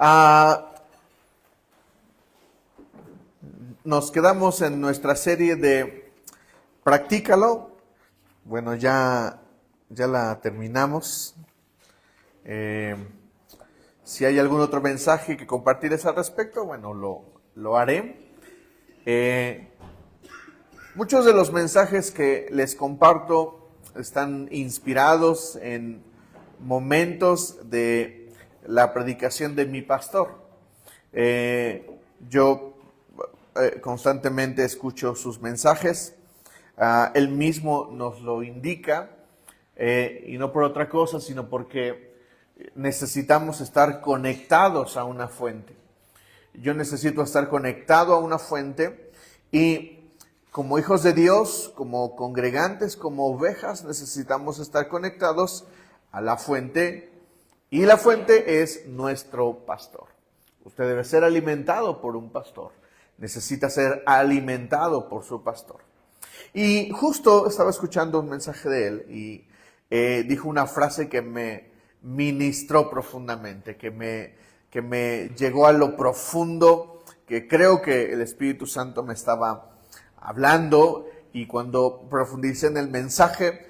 Ah, nos quedamos en nuestra serie de Practícalo. Bueno, ya la terminamos. Si hay algún otro mensaje que compartirles al respecto, bueno, lo haré. Muchos de los mensajes que les comparto están inspirados en momentos de la predicación de mi pastor. Yo constantemente escucho sus mensajes. Él mismo nos lo indica, y no por otra cosa, sino porque necesitamos estar conectados a una fuente. Yo necesito estar conectado a una fuente y como hijos de Dios, como congregantes, como ovejas, necesitamos estar conectados a la fuente, y la fuente es nuestro pastor. Usted debe ser alimentado por un pastor, necesita ser alimentado por su pastor. Y justo estaba escuchando un mensaje de él y dijo una frase que me ministró profundamente, que me llegó a lo profundo, que creo que el Espíritu Santo me estaba hablando, y cuando profundicé en el mensaje,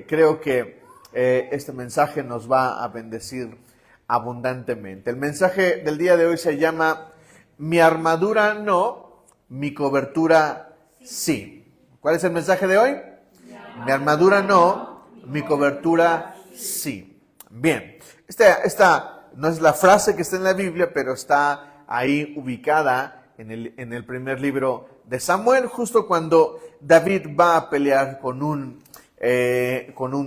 creo que este mensaje nos va a bendecir abundantemente. El mensaje del día de hoy se llama Mi armadura no, mi cobertura sí. ¿Cuál es el mensaje de hoy? Mi armadura no, mi cobertura sí. Bien, esta no es la frase que está en la Biblia, pero está ahí ubicada en el primer libro de Samuel, justo cuando David va a pelear con un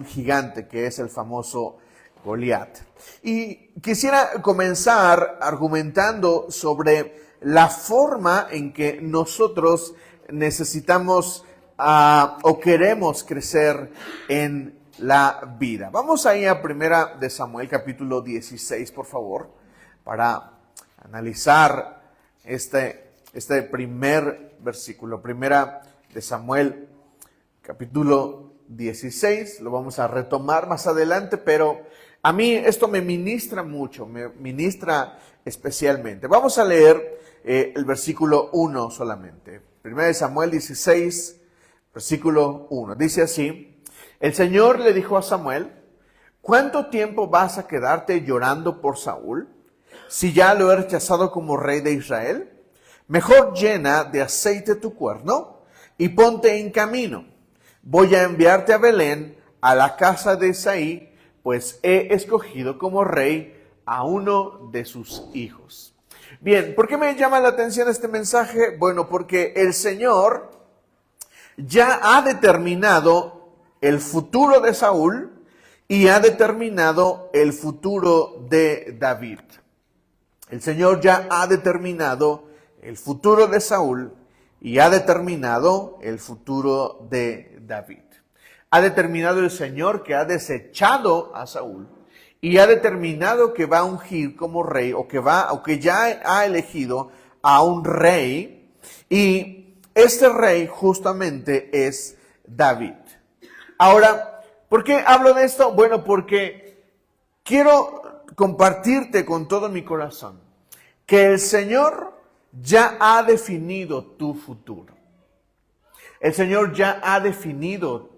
gigante que es el famoso Goliat. Y quisiera comenzar argumentando sobre la forma en que nosotros necesitamos o queremos crecer en la vida. Vamos ahí a Primera de Samuel, capítulo 16, por favor, para analizar este primer versículo. Primera de Samuel, capítulo 16, lo vamos a retomar más adelante, pero a mí esto me ministra mucho, me ministra especialmente. Vamos a leer el versículo 1 solamente. Primera de Samuel 16, versículo 1. Dice así: El Señor le dijo a Samuel: ¿cuánto tiempo vas a quedarte llorando por Saúl, si ya lo he rechazado como rey de Israel? Mejor llena de aceite tu cuerno y ponte en camino. Voy a enviarte a Belén, a la casa de Isaí, pues he escogido como rey a uno de sus hijos. Bien, ¿por qué me llama la atención este mensaje? Bueno, porque el Señor ya ha determinado el futuro de Saúl y ha determinado el futuro de David. El Señor ya ha determinado el futuro de Saúl y ha determinado el futuro de David. Ha determinado el Señor que ha desechado a Saúl y ha determinado que va a ungir como rey, o que ya ha elegido a un rey, y este rey justamente es David. Ahora, ¿por qué hablo de esto? Bueno, porque quiero compartirte con todo mi corazón que el Señor ya ha definido tu futuro. El Señor ya ha definido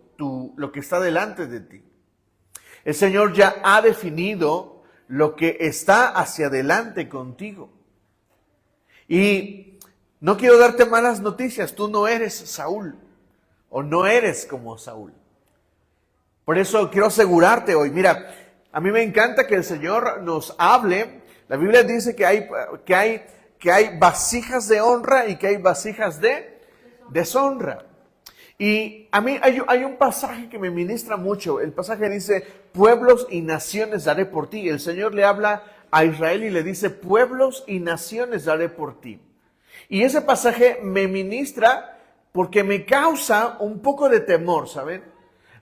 lo que está delante de ti. El Señor ya ha definido lo que está hacia adelante contigo. Y no quiero darte malas noticias, tú no eres Saúl, o no eres como Saúl. Por eso quiero asegurarte hoy, mira, a mí me encanta que el Señor nos hable. La Biblia dice que hay vasijas de honra y que hay vasijas de deshonra. Y a mí hay un pasaje que me ministra mucho. El pasaje dice: pueblos y naciones daré por ti. El Señor le habla a Israel y le dice: pueblos y naciones daré por ti. Y ese pasaje me ministra porque me causa un poco de temor, ¿saben?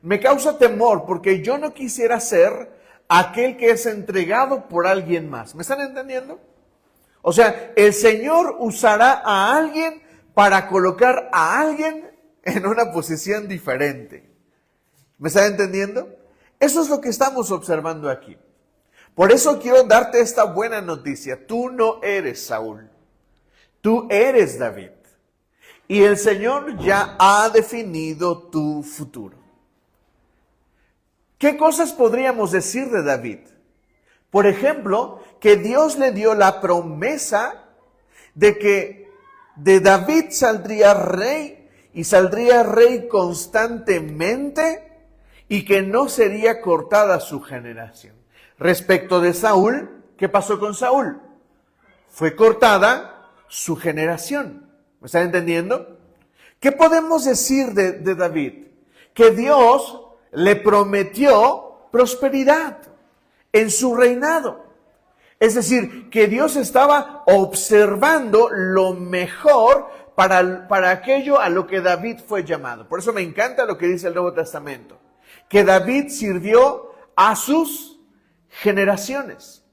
Me causa temor porque yo no quisiera ser aquel que es entregado por alguien más. ¿Me están entendiendo? O sea, el Señor usará a alguien para colocar a alguien en una posición diferente. ¿Me están entendiendo? Eso es lo que estamos observando aquí. Por eso quiero darte esta buena noticia. Tú no eres Saúl, tú eres David. Y el Señor ya ha definido tu futuro. ¿Qué cosas podríamos decir de David? Por ejemplo, que Dios le dio la promesa de que de David saldría rey y saldría rey constantemente y que no sería cortada su generación. Respecto de Saúl, ¿qué pasó con Saúl? Fue cortada su generación. ¿Me están entendiendo? ¿Qué podemos decir de David? Que Dios le prometió prosperidad en su reinado. Es decir, que Dios estaba observando lo mejor para aquello a lo que David fue llamado. Por eso me encanta lo que dice el Nuevo Testamento. Que David sirvió a sus generaciones.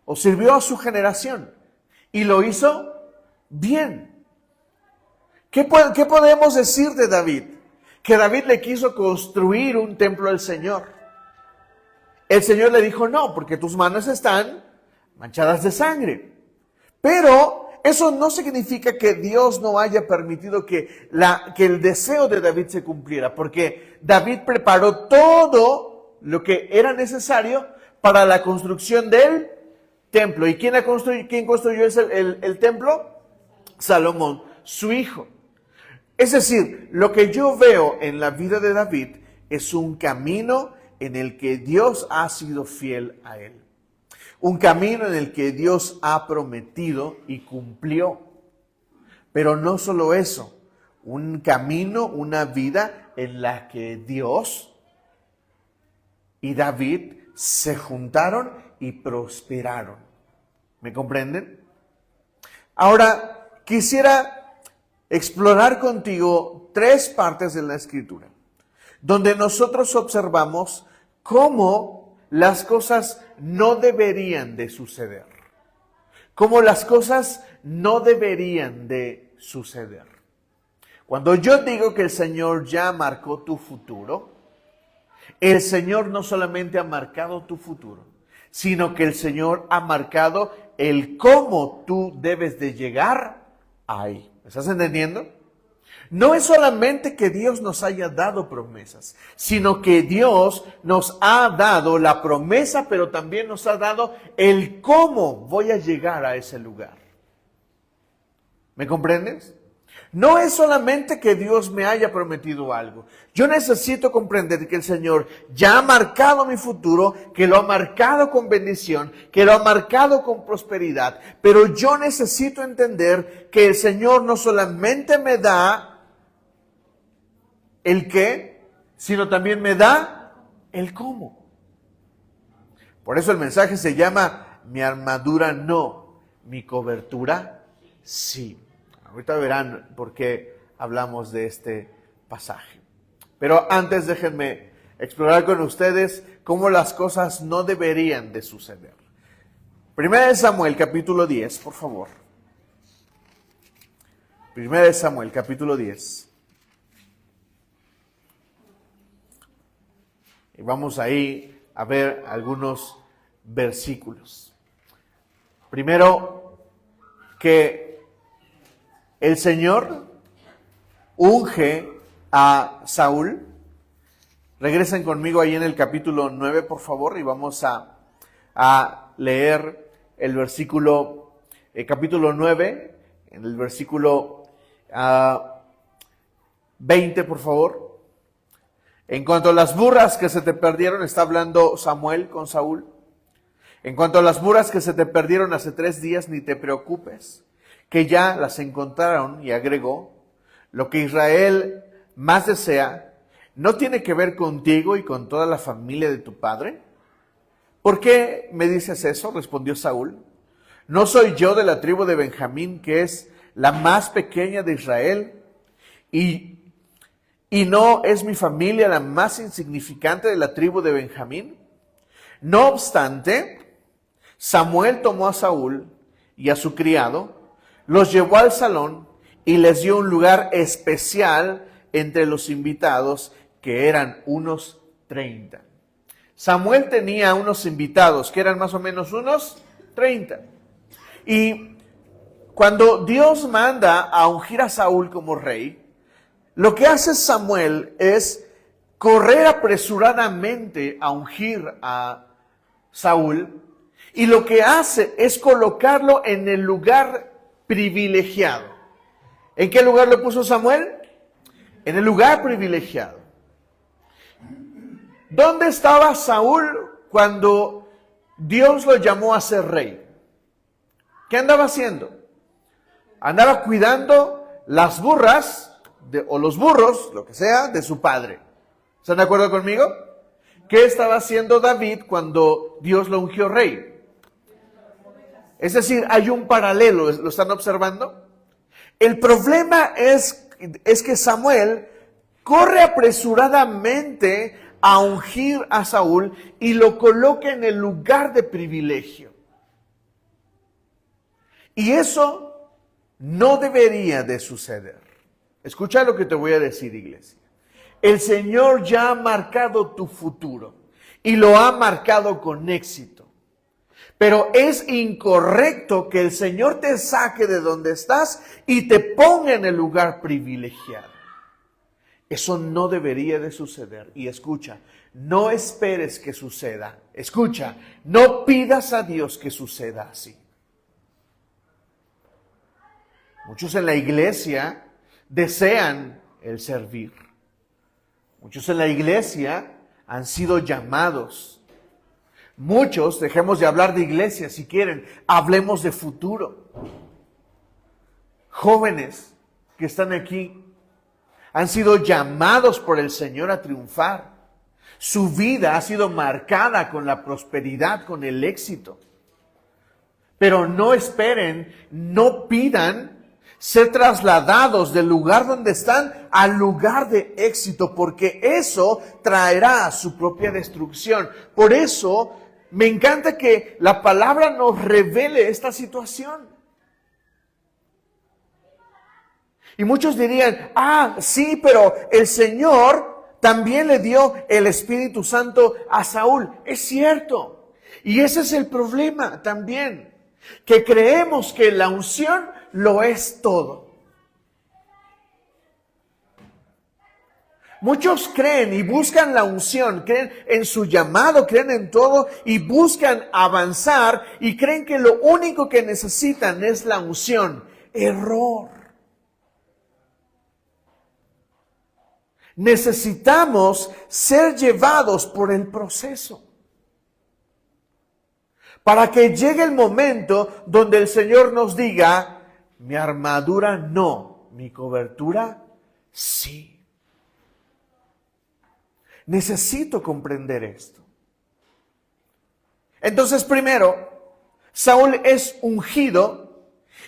O sirvió a su generación. Y lo hizo bien. ¿Qué podemos decir de David? Que David le quiso construir un templo al Señor. El Señor le dijo, no, porque tus manos están manchadas de sangre. Pero eso no significa que Dios no haya permitido que el deseo de David se cumpliera, porque David preparó todo lo que era necesario para la construcción del templo. ¿Y quién construyó el templo? Salomón, su hijo. Es decir, lo que yo veo en la vida de David es un camino en el que Dios ha sido fiel a él. Un camino en el que Dios ha prometido y cumplió. Pero no solo eso, un camino, una vida en la que Dios y David se juntaron y prosperaron. ¿Me comprenden? Ahora, quisiera explorar contigo 3 partes de la Escritura, donde nosotros observamos cómo las cosas no deberían de suceder. Cómo las cosas no deberían de suceder. Cuando yo digo que el Señor ya marcó tu futuro, el Señor no solamente ha marcado tu futuro, sino que el Señor ha marcado el cómo tú debes de llegar ahí. ¿Me estás entendiendo? No es solamente que Dios nos haya dado promesas, sino que Dios nos ha dado la promesa, pero también nos ha dado el cómo voy a llegar a ese lugar. ¿Me comprendes? No es solamente que Dios me haya prometido algo. Yo necesito comprender que el Señor ya ha marcado mi futuro, que lo ha marcado con bendición, que lo ha marcado con prosperidad. Pero yo necesito entender que el Señor no solamente me da el qué, sino también me da el cómo. Por eso el mensaje se llama: mi armadura no, mi cobertura sí. Ahorita verán por qué hablamos de este pasaje. Pero antes déjenme explorar con ustedes cómo las cosas no deberían de suceder. Primera de Samuel, capítulo 10, por favor. Primera de Samuel, capítulo 10. Y vamos ahí a ver algunos versículos. Primero, que el Señor unge a Saúl. Regresen conmigo ahí en el capítulo 9, por favor, y vamos a leer el versículo, capítulo 9, en el versículo 20, por favor. En cuanto a las burras que se te perdieron, está hablando Samuel con Saúl. En cuanto a las burras que se te perdieron hace 3 días, ni te preocupes, que ya las encontraron, y agregó: lo que Israel más desea, ¿no tiene que ver contigo y con toda la familia de tu padre? ¿Por qué me dices eso?, respondió Saúl. ¿No soy yo de la tribu de Benjamín, que es la más pequeña de Israel? ¿Y no es mi familia la más insignificante de la tribu de Benjamín? No obstante, Samuel tomó a Saúl y a su criado, los llevó al salón y les dio un lugar especial entre los invitados, que eran unos 30. Samuel tenía unos invitados, que eran más o menos unos 30. Y cuando Dios manda a ungir a Saúl como rey, lo que hace Samuel es correr apresuradamente a ungir a Saúl, y lo que hace es colocarlo en el lugar privilegiado. ¿En qué lugar lo puso Samuel? En el lugar privilegiado. ¿Dónde estaba Saúl cuando Dios lo llamó a ser rey? ¿Qué andaba haciendo? Andaba cuidando las burras o los burros, lo que sea, de su padre. ¿Están de acuerdo conmigo? ¿Qué estaba haciendo David cuando Dios lo ungió rey? Es decir, hay un paralelo, ¿lo están observando? El problema es que Samuel corre apresuradamente a ungir a Saúl y lo coloca en el lugar de privilegio. Y eso no debería de suceder. Escucha lo que te voy a decir, iglesia. El Señor ya ha marcado tu futuro y lo ha marcado con éxito. Pero es incorrecto que el Señor te saque de donde estás y te ponga en el lugar privilegiado. Eso no debería de suceder. Y escucha, no esperes que suceda. Escucha, no pidas a Dios que suceda así. Muchos en la iglesia desean el servir. Muchos en la iglesia han sido llamados. Muchos, dejemos de hablar de iglesia si quieren, hablemos de futuro. Jóvenes que están aquí han sido llamados por el Señor a triunfar. Su vida ha sido marcada con la prosperidad, con el éxito. Pero no esperen, no pidan ser trasladados del lugar donde están al lugar de éxito, porque eso traerá su propia destrucción. Por eso me encanta que la palabra nos revele esta situación. Y muchos dirían, sí, pero el Señor también le dio el Espíritu Santo a Saúl. Es cierto. Y ese es el problema también, que creemos que la unción lo es todo. Muchos creen y buscan la unción, creen en su llamado, creen en todo y buscan avanzar y creen que lo único que necesitan es la unción. Error. Necesitamos ser llevados por el proceso para que llegue el momento donde el Señor nos diga, mi armadura no, mi cobertura sí. Necesito comprender esto. Entonces, primero, Saúl es ungido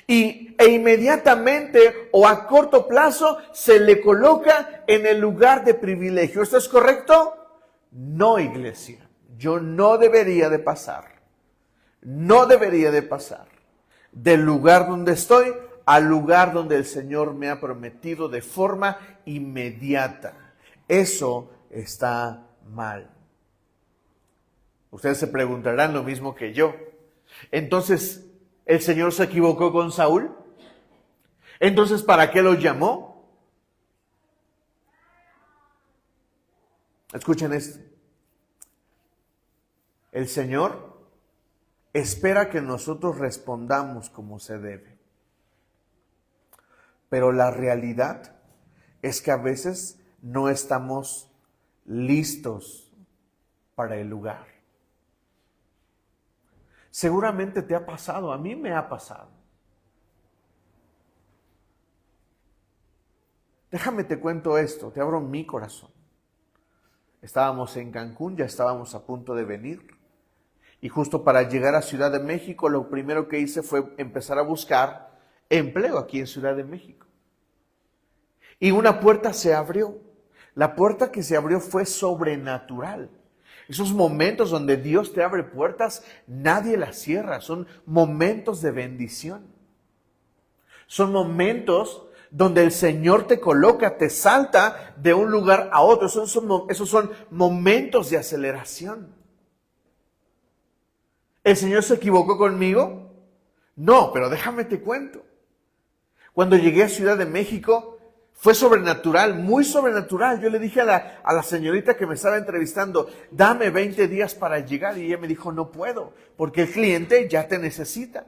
e inmediatamente o a corto plazo se le coloca en el lugar de privilegio. ¿Esto es correcto? No, iglesia. Yo no debería de pasar. No debería de pasar del lugar donde estoy al lugar donde el Señor me ha prometido de forma inmediata. Eso está mal. Ustedes se preguntarán lo mismo que yo. Entonces, ¿el Señor se equivocó con Saúl? Entonces, ¿para qué lo llamó? Escuchen esto. El Señor espera que nosotros respondamos como se debe. Pero la realidad es que a veces no estamos listos para el lugar. Seguramente te ha pasado, a mí me ha pasado. Déjame te cuento esto, te abro mi corazón. Estábamos en Cancún, ya estábamos a punto de venir. Y justo para llegar a Ciudad de México, lo primero que hice fue empezar a buscar empleo aquí en Ciudad de México. Y una puerta se abrió. La puerta que se abrió fue sobrenatural. Esos momentos donde Dios te abre puertas, nadie las cierra. Son momentos de bendición. Son momentos donde el Señor te coloca, te salta de un lugar a otro. Esos son momentos de aceleración. ¿El Señor se equivocó conmigo? No, pero déjame te cuento. Cuando llegué a Ciudad de México, fue sobrenatural, muy sobrenatural. Yo le dije a la señorita que me estaba entrevistando, dame 20 días para llegar. Y ella me dijo, no puedo, porque el cliente ya te necesita.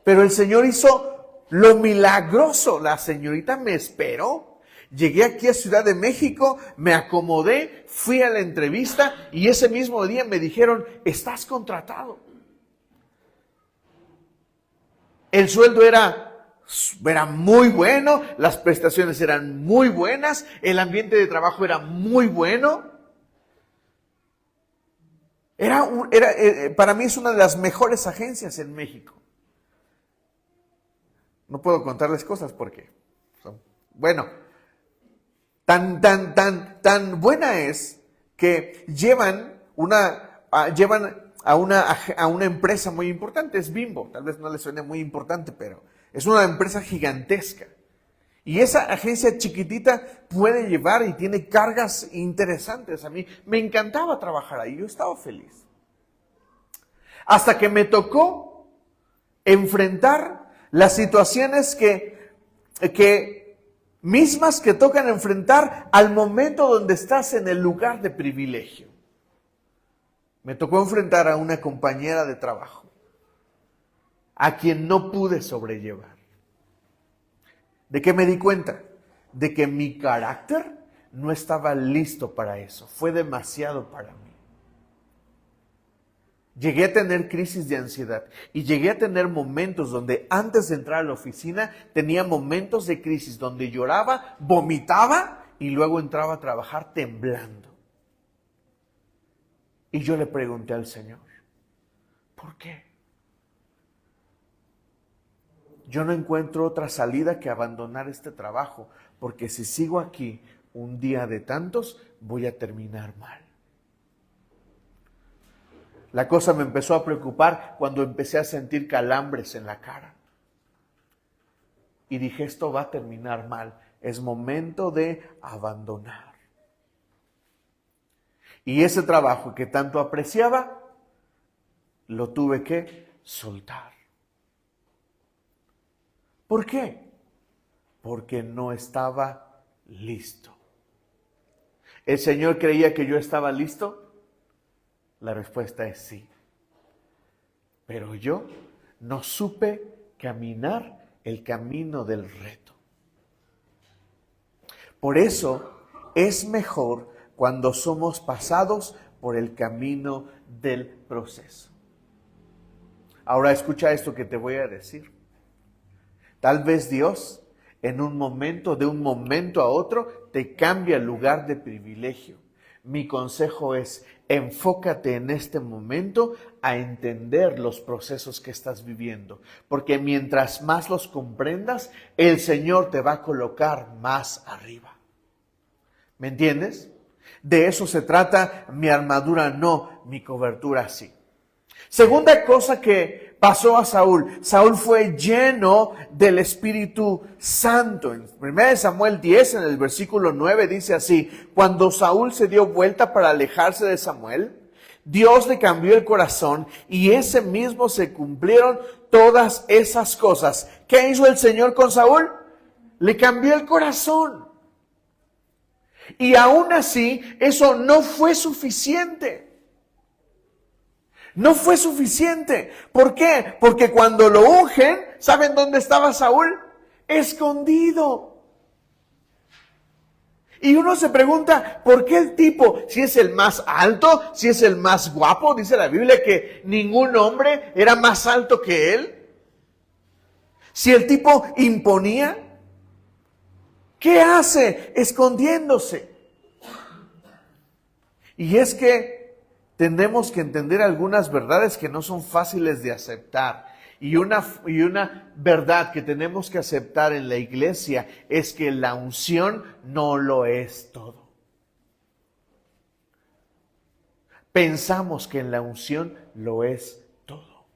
Pero el Señor hizo lo milagroso. La señorita me esperó. Llegué aquí a Ciudad de México, me acomodé, fui a la entrevista y ese mismo día me dijeron, estás contratado. El sueldo era muy bueno, las prestaciones eran muy buenas, el ambiente de trabajo era muy bueno. Para mí es una de las mejores agencias en México. No puedo contarles cosas porque son, bueno, tan buena es que llevan a una empresa muy importante, es Bimbo, tal vez no les suene muy importante, pero es una empresa gigantesca. Y esa agencia chiquitita puede llevar y tiene cargas interesantes. A mí me encantaba trabajar ahí, yo estaba feliz. Hasta que me tocó enfrentar las situaciones mismas que tocan enfrentar al momento donde estás en el lugar de privilegio. Me tocó enfrentar a una compañera de trabajo, a quien no pude sobrellevar. ¿De qué me di cuenta? De que mi carácter no estaba listo para eso. Fue demasiado para mí. Llegué a tener crisis de ansiedad y llegué a tener momentos donde antes de entrar a la oficina tenía momentos de crisis donde lloraba, vomitaba y luego entraba a trabajar temblando. Y yo le pregunté al Señor, ¿por qué? Yo no encuentro otra salida que abandonar este trabajo, porque si sigo aquí un día de tantos, voy a terminar mal. La cosa me empezó a preocupar cuando empecé a sentir calambres en la cara. Y dije, esto va a terminar mal, es momento de abandonar. Y ese trabajo que tanto apreciaba, lo tuve que soltar. ¿Por qué? Porque no estaba listo. ¿El Señor creía que yo estaba listo? La respuesta es sí. Pero yo no supe caminar el camino del reto. Por eso es mejor cuando somos pasados por el camino del proceso. Ahora escucha esto que te voy a decir. Tal vez Dios, en un momento, de un momento a otro, te cambia el lugar de privilegio. Mi consejo es, enfócate en este momento a entender los procesos que estás viviendo. Porque mientras más los comprendas, el Señor te va a colocar más arriba. ¿Me entiendes? De eso se trata, mi armadura no, mi cobertura sí. Segunda cosa que pasó a Saúl. Saúl fue lleno del Espíritu Santo. En 1 Samuel 10, en el versículo 9, dice así: cuando Saúl se dio vuelta para alejarse de Samuel, Dios le cambió el corazón y ese mismo se cumplieron todas esas cosas. ¿Qué hizo el Señor con Saúl? Le cambió el corazón. Y aún así, eso no fue suficiente. No fue suficiente. ¿Por qué? Porque cuando lo ungen, ¿saben dónde estaba Saúl? Escondido. Y uno se pregunta, ¿por qué el tipo, si es el más alto, si es el más guapo? Dice la Biblia que ningún hombre era más alto que él. Si el tipo imponía, ¿qué hace? Escondiéndose. Y es que tenemos que entender algunas verdades que no son fáciles de aceptar. Y una verdad que tenemos que aceptar en la iglesia es que la unción no lo es todo. Pensamos que en la unción lo es todo.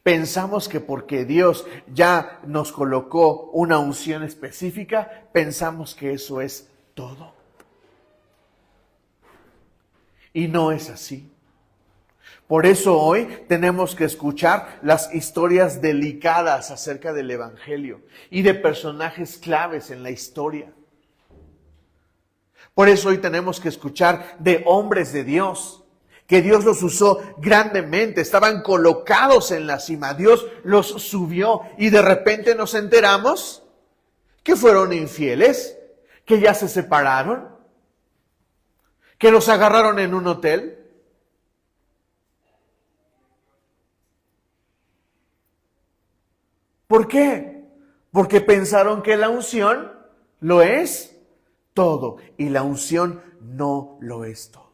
Pensamos que porque Dios ya nos colocó una unción específica, pensamos que eso es todo. Y no es así. Por eso hoy tenemos que escuchar las historias delicadas acerca del Evangelio y de personajes claves en la historia. Por eso hoy tenemos que escuchar de hombres de Dios, que Dios los usó grandemente, estaban colocados en la cima, Dios los subió y de repente nos enteramos que fueron infieles, que ya se separaron, que los agarraron en un hotel. ¿Por qué? Porque pensaron que la unción lo es todo y la unción no lo es todo.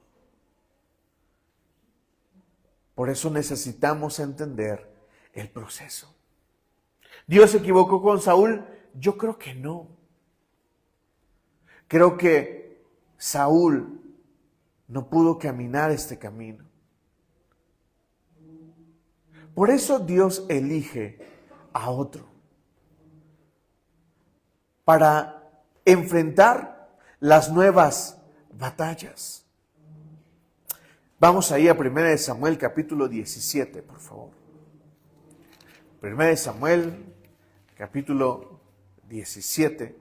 Por eso necesitamos entender el proceso. ¿Dios se equivocó con Saúl? Yo creo que no. Creo que Saúl no pudo caminar este camino. Por eso Dios elige a otro para enfrentar las nuevas batallas. Vamos ahí a 1 Samuel capítulo 17, por favor. 1 Samuel capítulo 17.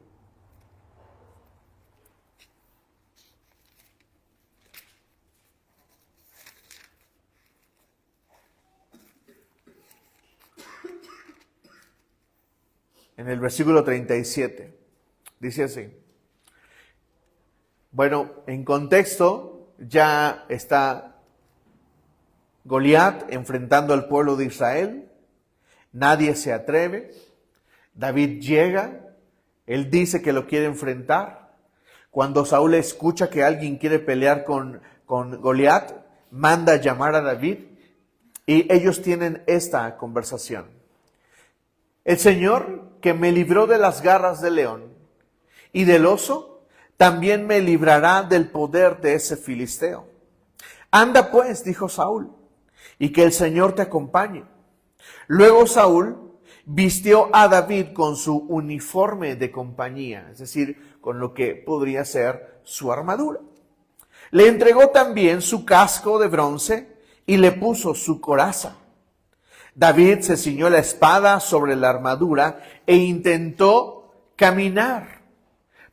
En el versículo 37, dice así. Bueno, en contexto, ya está Goliat enfrentando al pueblo de Israel. Nadie se atreve. David llega. Él dice que lo quiere enfrentar. Cuando Saúl escucha que alguien quiere pelear con Goliat, manda llamar a David y ellos tienen esta conversación. El Señor que me libró de las garras del león y del oso, también me librará del poder de ese filisteo. Anda pues, dijo Saúl, y que el Señor te acompañe. Luego Saúl vistió a David con su uniforme de compañía, es decir, con lo que podría ser su armadura. Le entregó también su casco de bronce y le puso su coraza. David se ciñó la espada sobre la armadura e intentó caminar,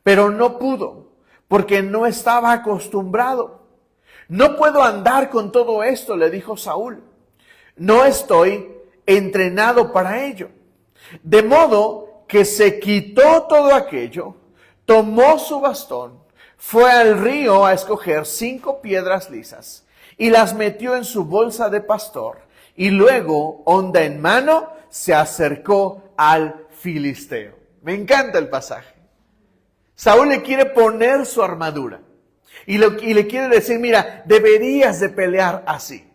pero no pudo, porque no estaba acostumbrado. No puedo andar con todo esto, le dijo Saúl. No estoy entrenado para ello. De modo que se quitó todo aquello, tomó su bastón, fue al río a escoger 5 piedras lisas y las metió en su bolsa de pastor. Y luego, honda en mano, se acercó al filisteo. Me encanta el pasaje. Saúl le quiere poner su armadura. Y le quiere decir, mira, deberías de pelear así.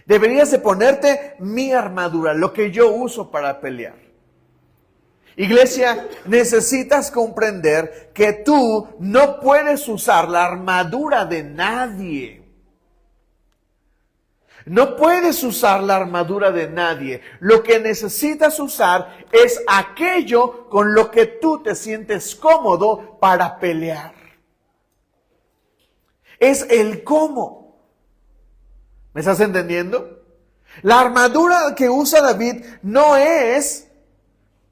Deberías de ponerte mi armadura, lo que yo uso para pelear. Iglesia, necesitas comprender que tú no puedes usar la armadura de nadie. No puedes usar la armadura de nadie. Lo que necesitas usar es aquello con lo que tú te sientes cómodo para pelear. Es el cómo. ¿Me estás entendiendo? La armadura que usa David no es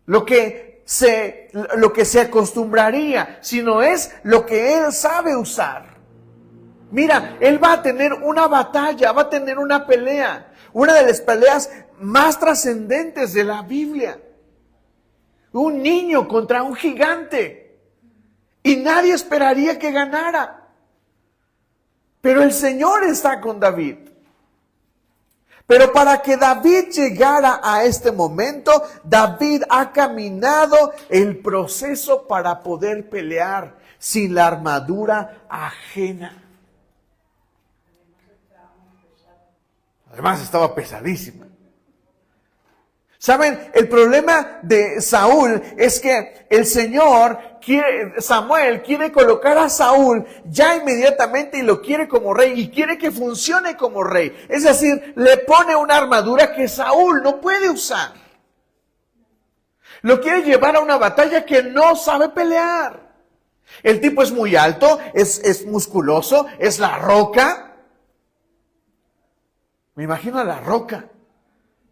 lo que se acostumbraría, sino es lo que él sabe usar. Mira, él va a tener una batalla, va a tener una pelea, una de las peleas más trascendentes de la Biblia. Un niño contra un gigante. Y nadie esperaría que ganara. Pero el Señor está con David. Pero para que David llegara a este momento, David ha caminado el proceso para poder pelear sin la armadura ajena. Además estaba pesadísima. ¿Saben? El problema de Saúl es que el Señor Samuel quiere colocar a Saúl ya inmediatamente y lo quiere como rey y quiere que funcione como rey. Es decir, le pone una armadura que Saúl no puede usar. Lo quiere llevar a una batalla que no sabe pelear. El tipo es muy alto, es musculoso, es la roca. Me imagino a la roca,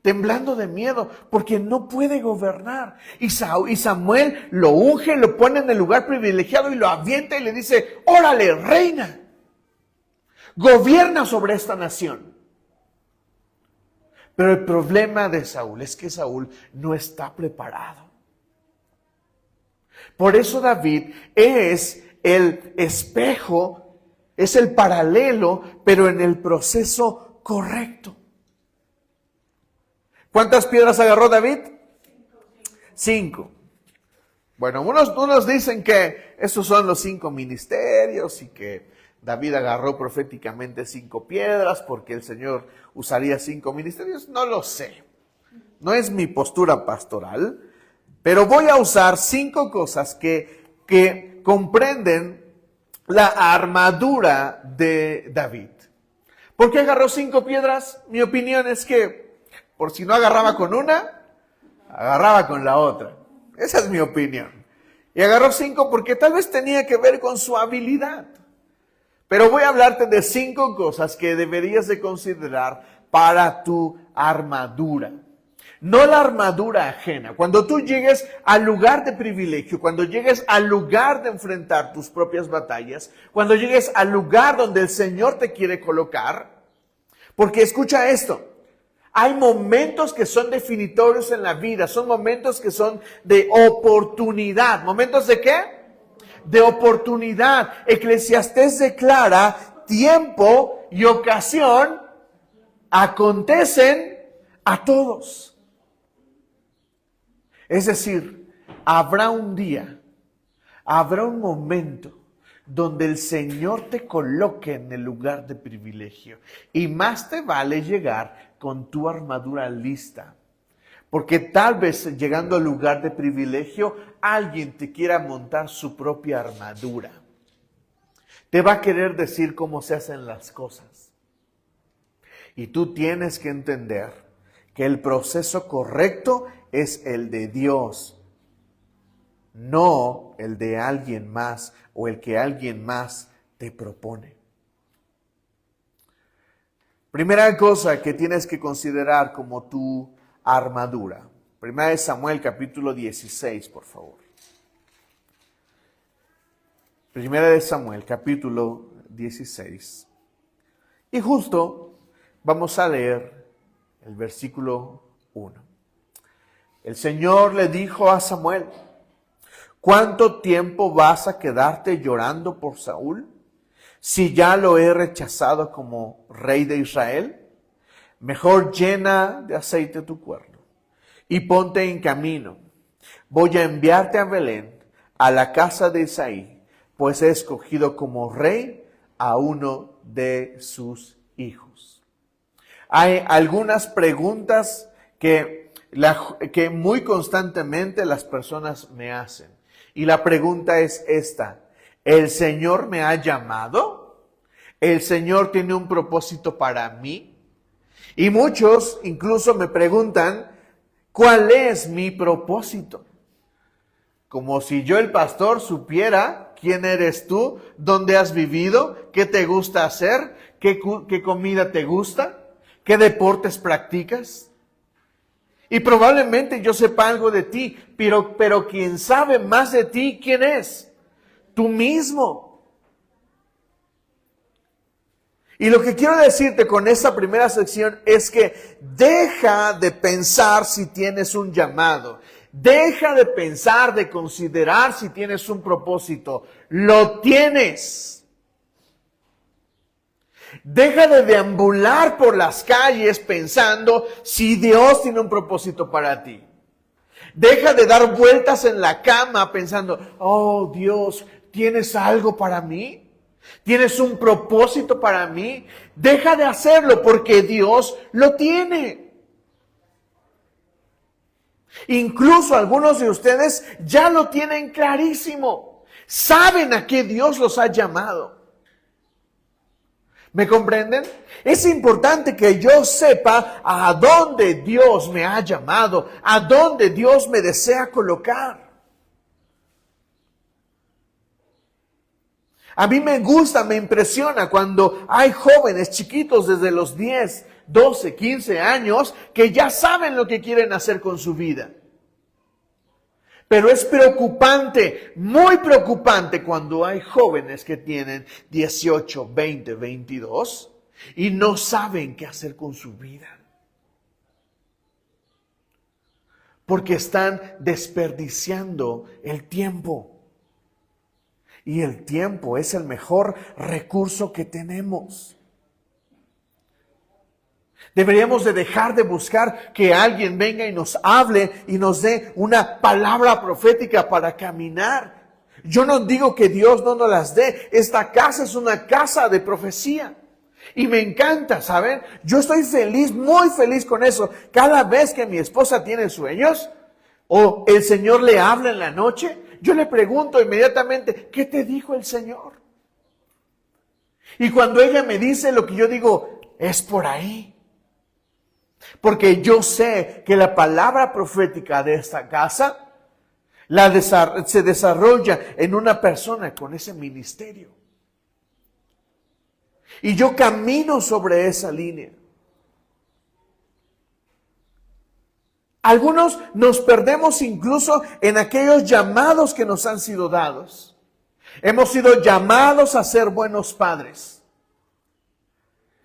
temblando de miedo, porque no puede gobernar. Y Samuel lo unge, lo pone en el lugar privilegiado y lo avienta y le dice, órale, reina, gobierna sobre esta nación. Pero el problema de Saúl es que Saúl no está preparado. Por eso David es el espejo, es el paralelo, pero en el proceso correcto. ¿Cuántas piedras agarró David? 5. Bueno, unos dicen que esos son los 5 ministerios y que David agarró proféticamente 5 piedras porque el Señor usaría 5 ministerios. No lo sé. No es mi postura pastoral, pero voy a usar 5 cosas que comprenden la armadura de David. ¿Por qué agarró 5 piedras? Mi opinión es que por si no agarraba con una, agarraba con la otra. Esa es mi opinión. Y agarró 5 porque tal vez tenía que ver con su habilidad. Pero voy a hablarte de 5 cosas que deberías de considerar para tu armadura. No la armadura ajena. Cuando tú llegues al lugar de privilegio, cuando llegues al lugar de enfrentar tus propias batallas, cuando llegues al lugar donde el Señor te quiere colocar, porque escucha esto, hay momentos que son definitorios en la vida, son momentos que son de oportunidad. ¿Momentos de qué? De oportunidad. Eclesiastés declara, tiempo y ocasión acontecen a todos. Es decir, habrá un día, habrá un momento donde el Señor te coloque en el lugar de privilegio. Y más te vale llegar con tu armadura lista. Porque tal vez llegando al lugar de privilegio, alguien te quiera montar su propia armadura. Te va a querer decir cómo se hacen las cosas. Y tú tienes que entender que el proceso correcto es el de Dios, no el de alguien más o el que alguien más te propone. Primera cosa que tienes que considerar como tu armadura. Primera de Samuel capítulo 16, por favor. Primera de Samuel capítulo 16. Y justo vamos a leer el versículo 1. El Señor le dijo a Samuel, ¿cuánto tiempo vas a quedarte llorando por Saúl? Si ya lo he rechazado como rey de Israel, mejor llena de aceite tu cuerno y ponte en camino. Voy a enviarte a Belén, a la casa de Isaí, pues he escogido como rey a uno de sus hijos. Hay algunas preguntas que muy constantemente las personas me hacen. Y la pregunta es esta: ¿el Señor me ha llamado? ¿El Señor tiene un propósito para mí? Y muchos incluso me preguntan, ¿cuál es mi propósito? Como si yo, el pastor, supiera quién eres tú, dónde has vivido, qué te gusta hacer, qué comida te gusta, qué deportes practicas. Y probablemente yo sepa algo de ti, pero quien sabe más de ti, ¿quién es? Tú mismo. Y lo que quiero decirte con esta primera sección es que deja de pensar si tienes un llamado. Deja de pensar, de considerar si tienes un propósito. Lo tienes. Deja de deambular por las calles pensando si Dios tiene un propósito para ti. Deja de dar vueltas en la cama pensando, oh Dios, ¿tienes algo para mí? ¿Tienes un propósito para mí? Deja de hacerlo porque Dios lo tiene. Incluso algunos de ustedes ya lo tienen clarísimo. Saben a qué Dios los ha llamado. ¿Me comprenden? Es importante que yo sepa a dónde Dios me ha llamado, a dónde Dios me desea colocar. A mí me gusta, me impresiona cuando hay jóvenes chiquitos desde los 10, 12, 15 años que ya saben lo que quieren hacer con su vida. Pero es preocupante, muy preocupante cuando hay jóvenes que tienen 18, 20, 22 y no saben qué hacer con su vida. Porque están desperdiciando el tiempo. Y el tiempo es el mejor recurso que tenemos. Deberíamos de dejar de buscar que alguien venga y nos hable y nos dé una palabra profética para caminar. Yo no digo que Dios no nos las dé. Esta casa es una casa de profecía. Y me encanta, ¿saben? Yo estoy feliz, muy feliz con eso. Cada vez que mi esposa tiene sueños o el Señor le habla en la noche, yo le pregunto inmediatamente, ¿qué te dijo el Señor? Y cuando ella me dice lo que yo digo, es por ahí. Porque yo sé que la palabra profética de esta casa se desarrolla en una persona con ese ministerio. Y yo camino sobre esa línea. Algunos nos perdemos incluso en aquellos llamados que nos han sido dados. Hemos sido llamados a ser buenos padres.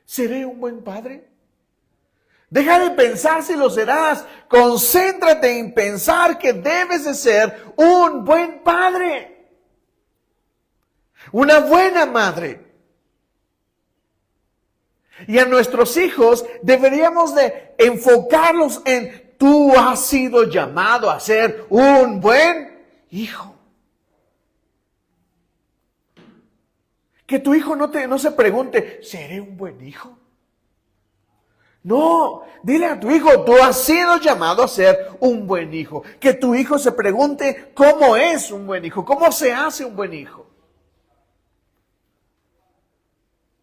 ¿Seré un buen padre? Deja de pensar si lo serás. Concéntrate en pensar que debes de ser un buen padre. Una buena madre. Y a nuestros hijos deberíamos de enfocarlos en tú has sido llamado a ser un buen hijo. Que tu hijo no se pregunte, ¿seré un buen hijo? No, dile a tu hijo, tú has sido llamado a ser un buen hijo. Que tu hijo se pregunte, ¿cómo es un buen hijo? ¿Cómo se hace un buen hijo?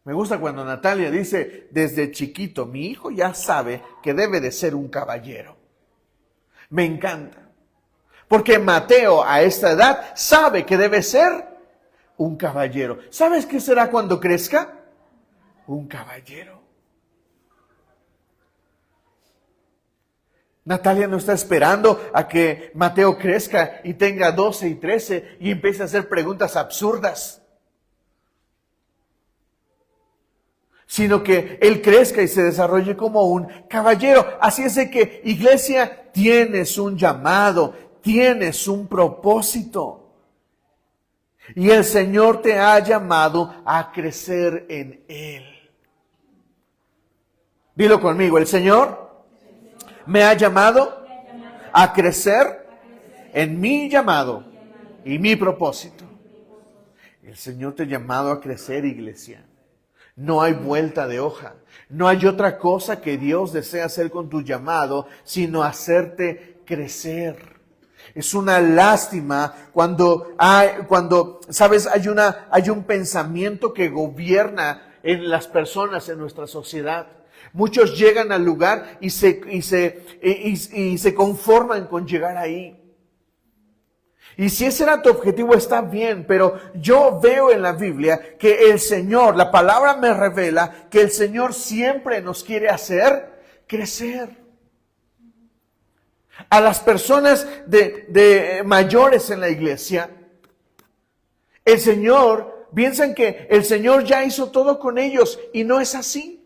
Me gusta cuando Natalia dice, desde chiquito, mi hijo ya sabe que debe de ser un caballero. Me encanta. Porque Mateo a esta edad sabe que debe ser un caballero. ¿Sabes qué será cuando crezca? Un caballero. Natalia no está esperando a que Mateo crezca y tenga 12 y 13 y empiece a hacer preguntas absurdas. Sino que él crezca y se desarrolle como un caballero. Así es de que, iglesia, tienes un llamado, tienes un propósito. Y el Señor te ha llamado a crecer en Él. Dilo conmigo, el Señor me ha llamado a crecer en mi llamado y mi propósito. El Señor te ha llamado a crecer, iglesia. No hay vuelta de hoja. No hay otra cosa que Dios desea hacer con tu llamado, sino hacerte crecer. Es una lástima cuando sabes, hay un pensamiento que gobierna en las personas en nuestra sociedad. Muchos llegan al lugar y se conforman con llegar ahí. Y si ese era tu objetivo, está bien, pero yo veo en la Biblia que el Señor, la palabra me revela que el Señor siempre nos quiere hacer crecer. A las personas de mayores en la iglesia, el Señor, piensan que el Señor ya hizo todo con ellos y no es así.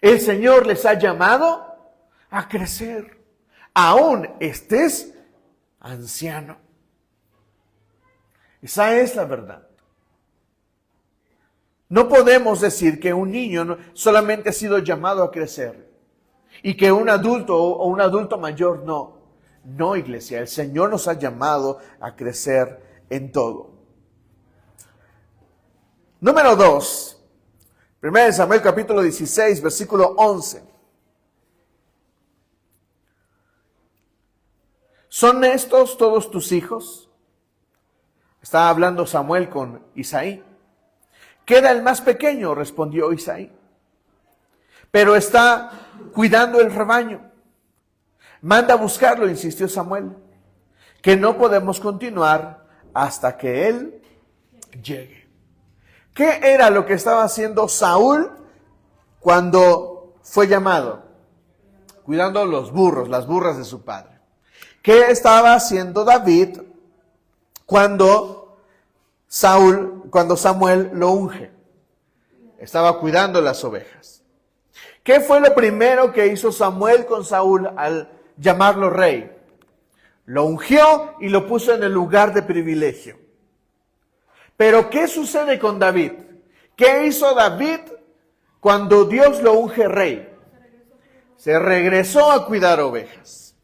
El Señor les ha llamado a crecer. Aún estés anciano. Esa es la verdad. No podemos decir que un niño solamente ha sido llamado a crecer y que un adulto o un adulto mayor no. No, iglesia, el Señor nos ha llamado a crecer en todo. Número 2, 1 Samuel capítulo 16, versículo 11. ¿Son estos todos tus hijos? Estaba hablando Samuel con Isaí. Queda el más pequeño, respondió Isaí, pero está cuidando el rebaño. Manda a buscarlo, insistió Samuel, que no podemos continuar hasta que él llegue. ¿Qué era lo que estaba haciendo Saúl cuando fue llamado, cuidando los burros, las burras de su padre. ¿Qué estaba haciendo David cuando Samuel lo unge? Estaba cuidando las ovejas. ¿Qué fue lo primero que hizo Samuel con Saúl al llamarlo rey? Lo ungió y lo puso en el lugar de privilegio. Pero ¿qué sucede con David? ¿Qué hizo David cuando Dios lo unge rey? Se regresó a cuidar ovejas.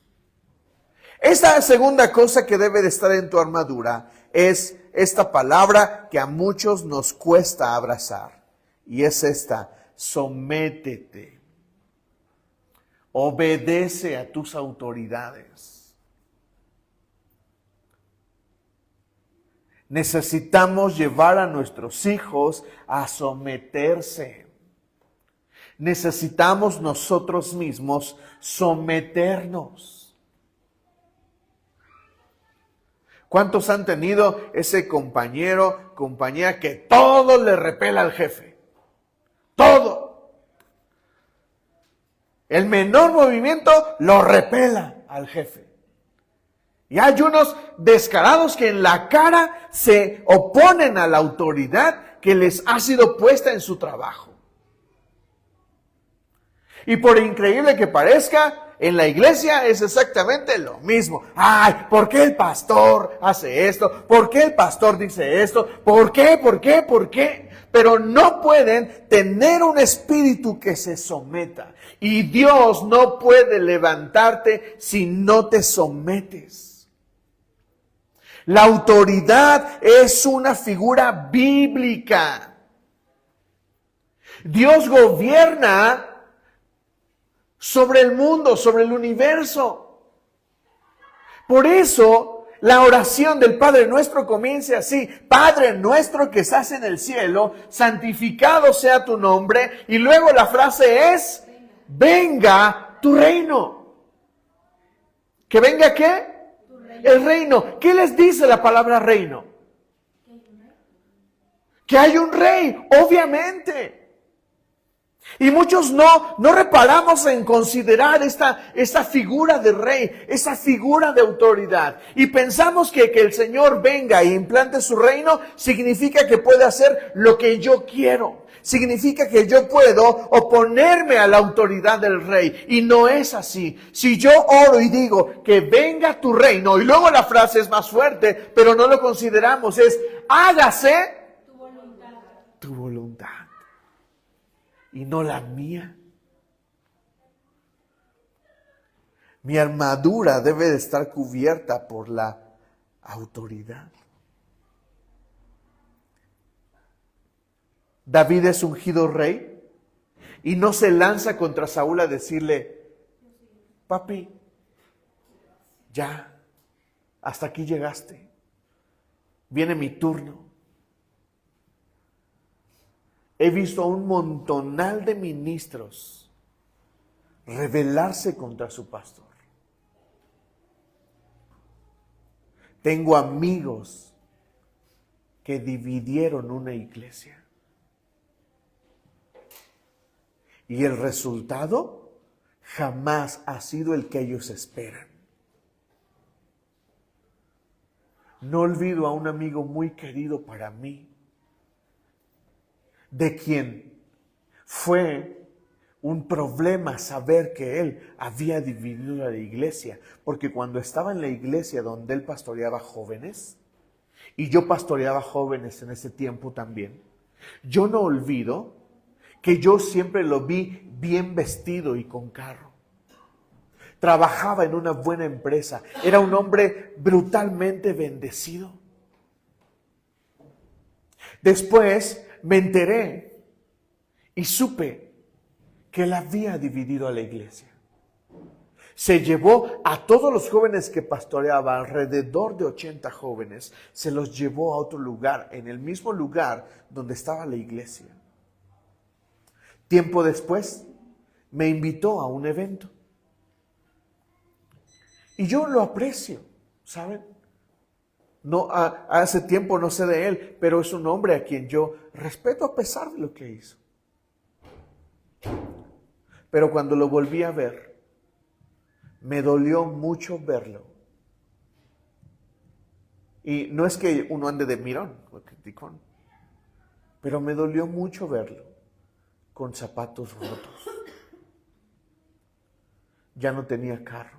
Esta segunda cosa que debe de estar en tu armadura es esta palabra que a muchos nos cuesta abrazar. Y es esta: sométete. Obedece a tus autoridades. Necesitamos llevar a nuestros hijos a someterse. Necesitamos nosotros mismos someternos. ¿Cuántos han tenido ese compañera que todo le repela al jefe? Todo. El menor movimiento lo repela al jefe. Y hay unos descarados que en la cara se oponen a la autoridad que les ha sido puesta en su trabajo. Y por increíble que parezca, en la iglesia es exactamente lo mismo. Ay, ¿por qué el pastor hace esto? ¿Por qué el pastor dice esto? ¿Por qué? ¿Por qué? ¿Por qué? Pero no pueden tener un espíritu que se someta. Y Dios no puede levantarte si no te sometes. La autoridad es una figura bíblica. Dios gobierna sobre el mundo, sobre el universo. Por eso, la oración del Padre Nuestro comienza así: Padre nuestro que estás en el cielo, santificado sea tu nombre. Y luego la frase es: venga tu reino. ¿Que venga qué? El reino. ¿Qué les dice la palabra reino? Que hay un rey, obviamente. Y muchos no reparamos en considerar esta figura de rey, esa figura de autoridad. Y pensamos que el Señor venga e implante su reino significa que puede hacer lo que yo quiero. Significa que yo puedo oponerme a la autoridad del rey. Y no es así. Si yo oro y digo que venga tu reino, y luego la frase es más fuerte, pero no lo consideramos, es: hágase tu voluntad. Y no la mía. Mi armadura debe de estar cubierta por la autoridad. David es ungido rey y no se lanza contra Saúl a decirle: papi, ya, hasta aquí llegaste, viene mi turno. He visto a un montonal de ministros rebelarse contra su pastor. Tengo amigos que dividieron una iglesia. Y el resultado jamás ha sido el que ellos esperan. No olvido a un amigo muy querido para mí, de quien fue un problema saber que él había dividido la iglesia, porque cuando estaba en la iglesia donde él pastoreaba jóvenes, y yo pastoreaba jóvenes en ese tiempo también, yo no olvido que yo siempre lo vi bien vestido y con carro. Trabajaba en una buena empresa, era un hombre brutalmente bendecido. Después me enteré y supe que él había dividido a la iglesia. Se llevó a todos los jóvenes que pastoreaba, alrededor de 80 jóvenes, se los llevó a otro lugar, en el mismo lugar donde estaba la iglesia. Tiempo después, me invitó a un evento. Y yo lo aprecio, ¿saben? No, hace tiempo no sé de él, pero es un hombre a quien yo respeto a pesar de lo que hizo. Pero cuando lo volví a ver, me dolió mucho verlo. Y no es que uno ande de mirón o criticón, pero me dolió mucho verlo con zapatos rotos. Ya no tenía carro.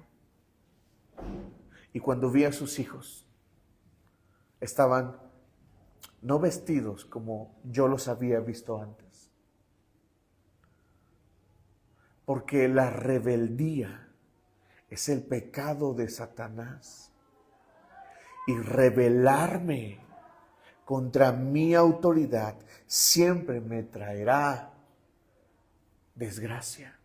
Y cuando vi a sus hijos, estaban no vestidos como yo los había visto antes. Porque la rebeldía es el pecado de Satanás. Y rebelarme contra mi autoridad siempre me traerá desgracia.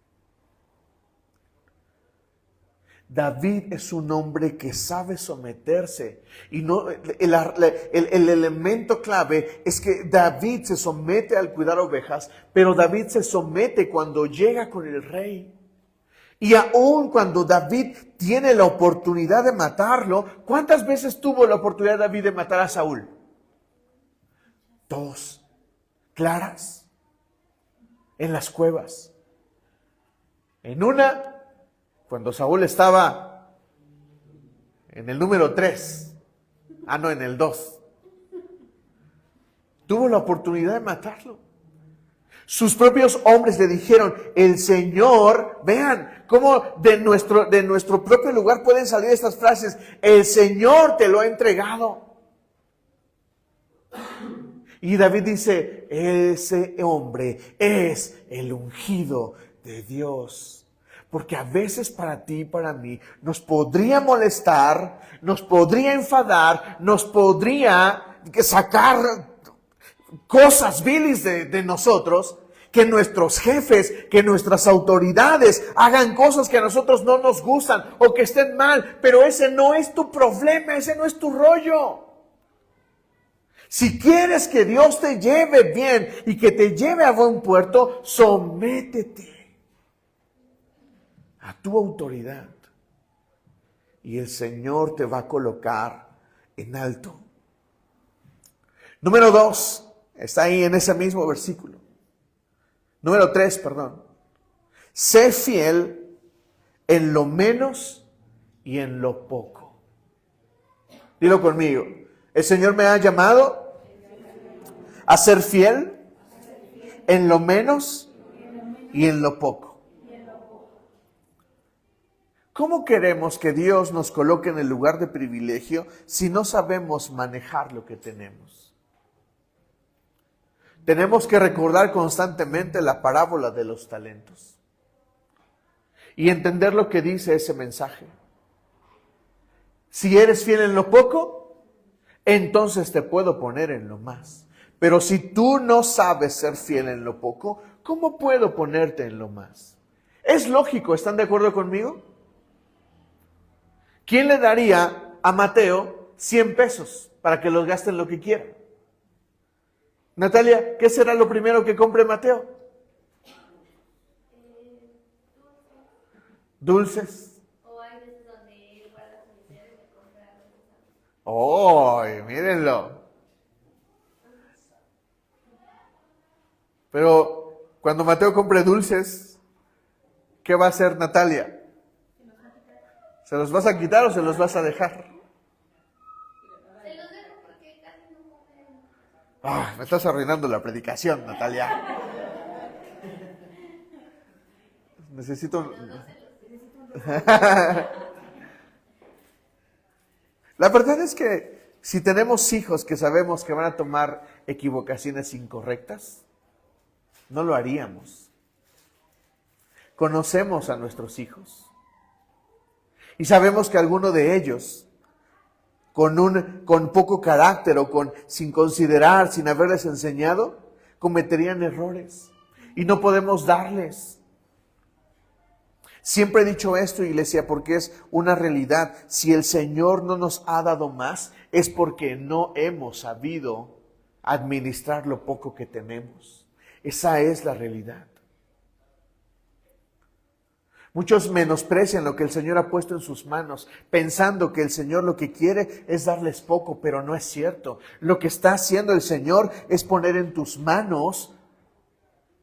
David es un hombre que sabe someterse. Y no, el elemento clave es que David se somete al cuidar ovejas, pero David se somete cuando llega con el rey. Y aun cuando David tiene la oportunidad de matarlo, ¿cuántas veces tuvo la oportunidad David de matar a Saúl? 2, claras, en las cuevas. En una, cuando Saúl estaba en el número 3, no, en el 2. Tuvo la oportunidad de matarlo. Sus propios hombres le dijeron, el Señor, vean cómo de nuestro propio lugar pueden salir estas frases, el Señor te lo ha entregado. Y David dice, ese hombre es el ungido de Dios. Porque a veces para ti y para mí nos podría molestar, nos podría enfadar, nos podría sacar cosas viles de nosotros, que nuestros jefes, que nuestras autoridades hagan cosas que a nosotros no nos gustan o que estén mal, pero ese no es tu problema, ese no es tu rollo. Si quieres que Dios te lleve bien y que te lleve a buen puerto, sométete a tu autoridad y el Señor te va a colocar en alto. Número 2, está ahí en ese mismo versículo. Número 3, perdón. Sé fiel en lo menos y en lo poco. Dilo conmigo. El Señor me ha llamado a ser fiel en lo menos y en lo poco. ¿Cómo queremos que Dios nos coloque en el lugar de privilegio si no sabemos manejar lo que tenemos? Tenemos que recordar constantemente la parábola de los talentos y entender lo que dice ese mensaje. Si eres fiel en lo poco, entonces te puedo poner en lo más. Pero si tú no sabes ser fiel en lo poco, ¿cómo puedo ponerte en lo más? Es lógico, ¿están de acuerdo conmigo? ¿Quién le daría a Mateo 100 pesos para que los gaste en lo que quiera? Natalia, ¿qué será lo primero que compre Mateo? Dulces. O hay veces donde él guarda su dinero y le compra dulces. ¡Oh, mírenlo! Pero cuando Mateo compre dulces, ¿qué va a hacer Natalia? ¿Se los vas a quitar o se los vas a dejar? Se los dejo porque casi no comen. Me estás arruinando la predicación, Natalia. Necesito... La verdad es que si tenemos hijos que sabemos que van a tomar equivocaciones incorrectas, no lo haríamos. Conocemos a nuestros hijos y sabemos que alguno de ellos, con poco carácter o sin considerar, sin haberles enseñado, cometerían errores y no podemos darles. Siempre he dicho esto, iglesia, porque es una realidad. Si el Señor no nos ha dado más, es porque no hemos sabido administrar lo poco que tenemos. Esa es la realidad. Muchos menosprecian lo que el Señor ha puesto en sus manos, pensando que el Señor lo que quiere es darles poco, pero no es cierto. Lo que está haciendo el Señor es poner en tus manos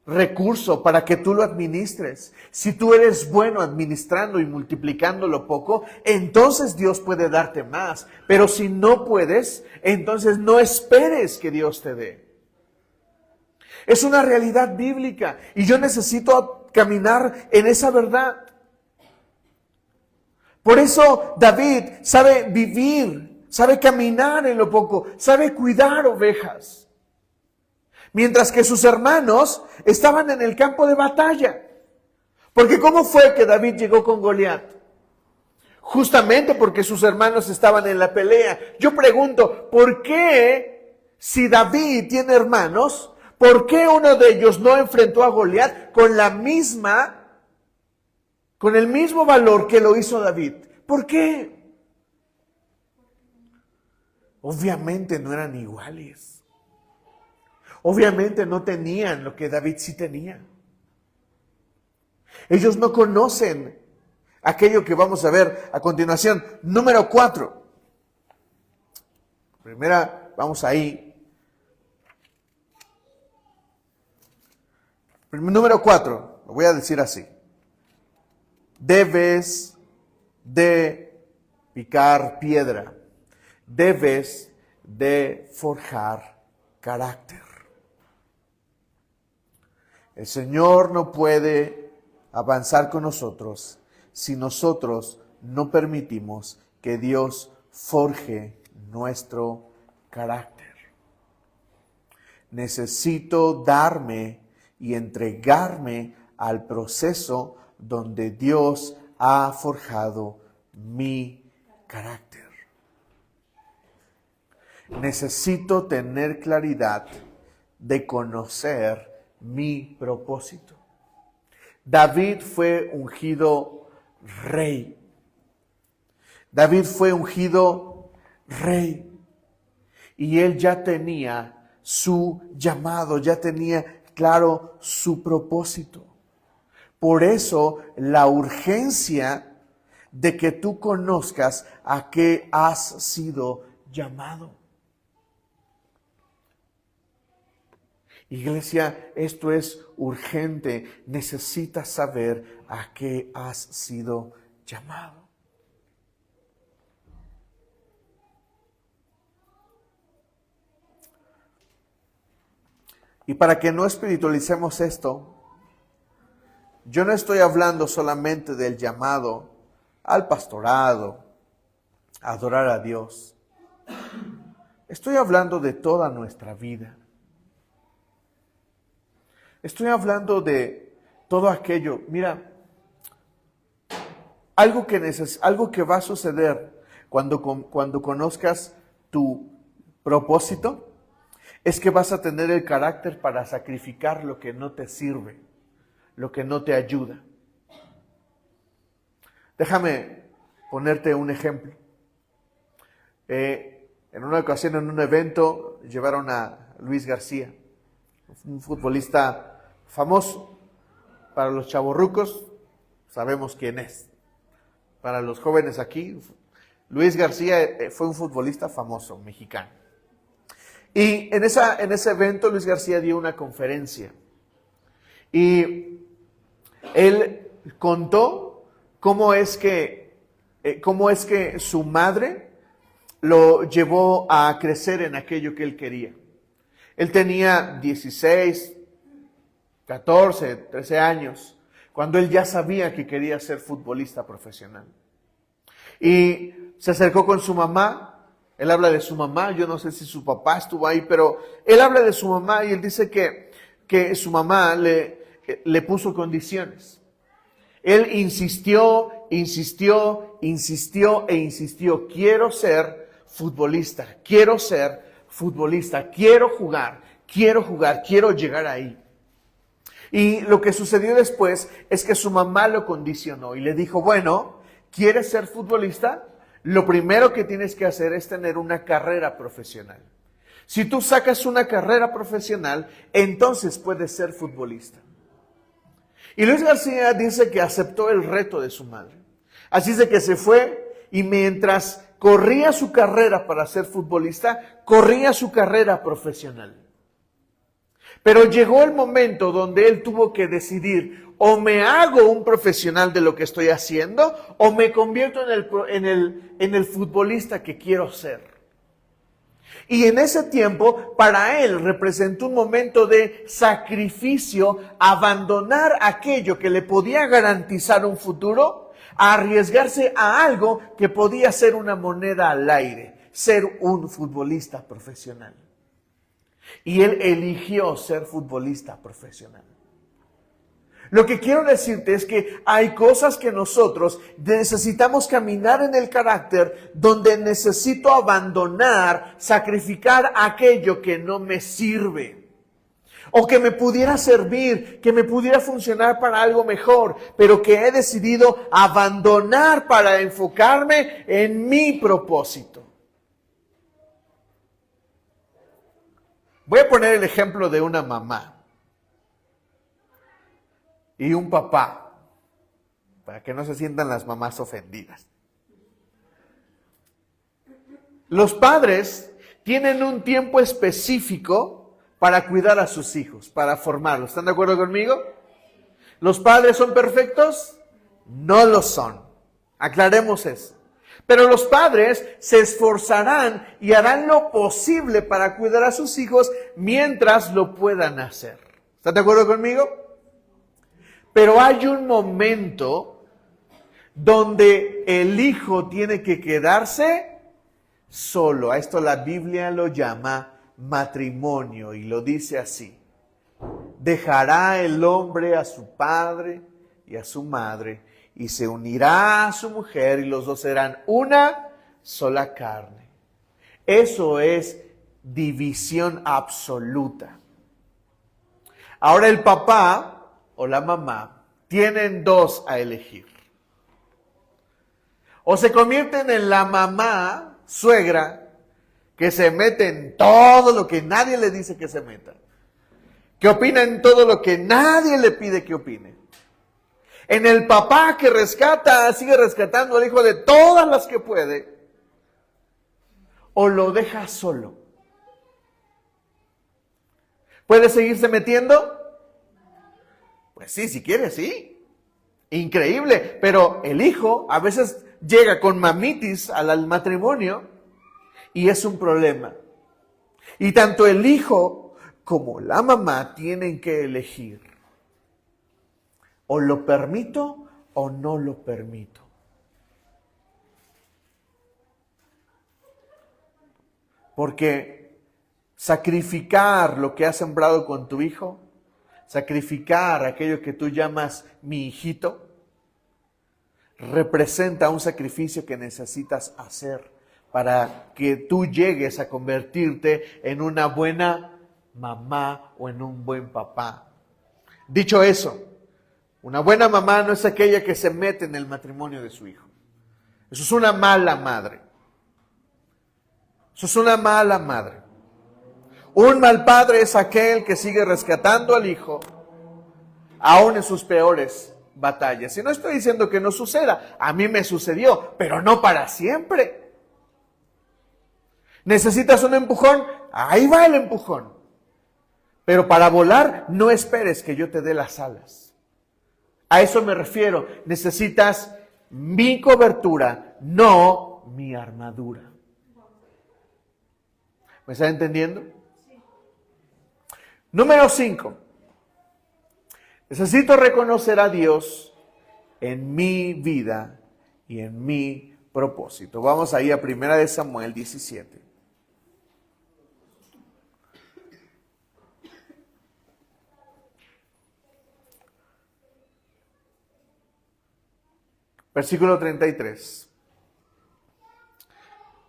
recurso para que tú lo administres. Si tú eres bueno administrando y multiplicando lo poco, entonces Dios puede darte más. Pero si no puedes, entonces no esperes que Dios te dé. Es una realidad bíblica y yo necesito caminar en esa verdad. Por eso David sabe vivir, sabe caminar en lo poco, sabe cuidar ovejas. Mientras que sus hermanos estaban en el campo de batalla. Porque ¿cómo fue que David llegó con Goliat? Justamente porque sus hermanos estaban en la pelea. Yo pregunto, ¿por qué si David tiene hermanos, por qué uno de ellos no enfrentó a Goliat con el mismo valor que lo hizo David? ¿Por qué? Obviamente no eran iguales. Obviamente no tenían lo que David sí tenía. Ellos no conocen aquello que vamos a ver a continuación. Número 4. Primera, vamos ahí. Número 4, lo voy a decir así. Debes de picar piedra. Debes de forjar carácter. El Señor no puede avanzar con nosotros si nosotros no permitimos que Dios forje nuestro carácter. Necesito darme y entregarme al proceso donde Dios ha forjado mi carácter. Necesito tener claridad de conocer mi propósito. David fue ungido rey. David fue ungido rey. Y él ya tenía su llamado, ya tenía claro su propósito. Por eso la urgencia de que tú conozcas a qué has sido llamado. Iglesia, esto es urgente. Necesitas saber a qué has sido llamado. Y para que no espiritualicemos esto, yo no estoy hablando solamente del llamado al pastorado, a adorar a Dios. Estoy hablando de toda nuestra vida. Estoy hablando de todo aquello. Mira, algo que va a suceder cuando conozcas tu propósito es que vas a tener el carácter para sacrificar lo que no te sirve, lo que no te ayuda. Déjame ponerte un ejemplo. En una ocasión, en un evento, llevaron a Luis García, un futbolista famoso. Para los chavorrucos sabemos quién es. Para los jóvenes aquí, Luis García fue un futbolista famoso, mexicano. Y en ese evento Luis García dio una conferencia. Y él contó cómo es que su madre lo llevó a crecer en aquello que él quería. Él tenía 16, 14, 13 años, cuando él ya sabía que quería ser futbolista profesional. Y se acercó con su mamá. Él habla de su mamá, yo no sé si su papá estuvo ahí, pero él habla de su mamá y él dice que su mamá le puso condiciones. Él insistió. Quiero ser futbolista, quiero jugar, quiero llegar ahí. Y lo que sucedió después es que su mamá lo condicionó y le dijo, bueno, ¿quieres ser futbolista? Lo primero que tienes que hacer es tener una carrera profesional. Si tú sacas una carrera profesional, entonces puedes ser futbolista. Y Luis García dice que aceptó el reto de su madre. Así es de que se fue y mientras corría su carrera para ser futbolista, corría su carrera profesional. Pero llegó el momento donde él tuvo que decidir, o me hago un profesional de lo que estoy haciendo, o me convierto en el futbolista que quiero ser. Y en ese tiempo, para él representó un momento de sacrificio, abandonar aquello que le podía garantizar un futuro, a arriesgarse a algo que podía ser una moneda al aire, ser un futbolista profesional. Y él eligió ser futbolista profesional. Lo que quiero decirte es que hay cosas que nosotros necesitamos caminar en el carácter donde necesito abandonar, sacrificar aquello que no me sirve. O que me pudiera servir, que me pudiera funcionar para algo mejor, pero que he decidido abandonar para enfocarme en mi propósito. Voy a poner el ejemplo de una mamá y un papá, para que no se sientan las mamás ofendidas. Los padres tienen un tiempo específico para cuidar a sus hijos, para formarlos. ¿Están de acuerdo conmigo? ¿Los padres son perfectos? No lo son. Aclaremos eso. Pero los padres se esforzarán y harán lo posible para cuidar a sus hijos mientras lo puedan hacer. ¿Están de acuerdo conmigo? Pero hay un momento donde el hijo tiene que quedarse solo. A esto la Biblia lo llama matrimonio y lo dice así. Dejará el hombre a su padre y a su madre y se unirá a su mujer y los dos serán una sola carne. Eso es división absoluta. Ahora el papá o la mamá tienen dos a elegir. O se convierten en la mamá suegra que se mete en todo lo que nadie le dice que se meta, que opina en todo lo que nadie le pide que opine. En el papá que rescata, sigue rescatando al hijo de todas las que puede, o lo deja solo. ¿Puede seguirse metiendo? Pues sí, si quiere, sí. Increíble. Pero el hijo a veces llega con mamitis al matrimonio y es un problema. Y tanto el hijo como la mamá tienen que elegir. O lo permito o no lo permito. Porque sacrificar lo que has sembrado con tu hijo, sacrificar aquello que tú llamas mi hijito, representa un sacrificio que necesitas hacer para que tú llegues a convertirte en una buena mamá o en un buen papá. Dicho eso, una buena mamá no es aquella que se mete en el matrimonio de su hijo. Eso es una mala madre. Eso es una mala madre. Un mal padre es aquel que sigue rescatando al hijo, aún en sus peores batallas. Y no estoy diciendo que no suceda, a mí me sucedió, pero no para siempre. ¿Necesitas un empujón? Ahí va el empujón. Pero para volar, no esperes que yo te dé las alas. A eso me refiero, necesitas mi cobertura, no mi armadura. ¿Me están entendiendo? Número 5. Necesito reconocer a Dios en mi vida y en mi propósito. Vamos ahí a 1 Samuel 17. Versículo 33.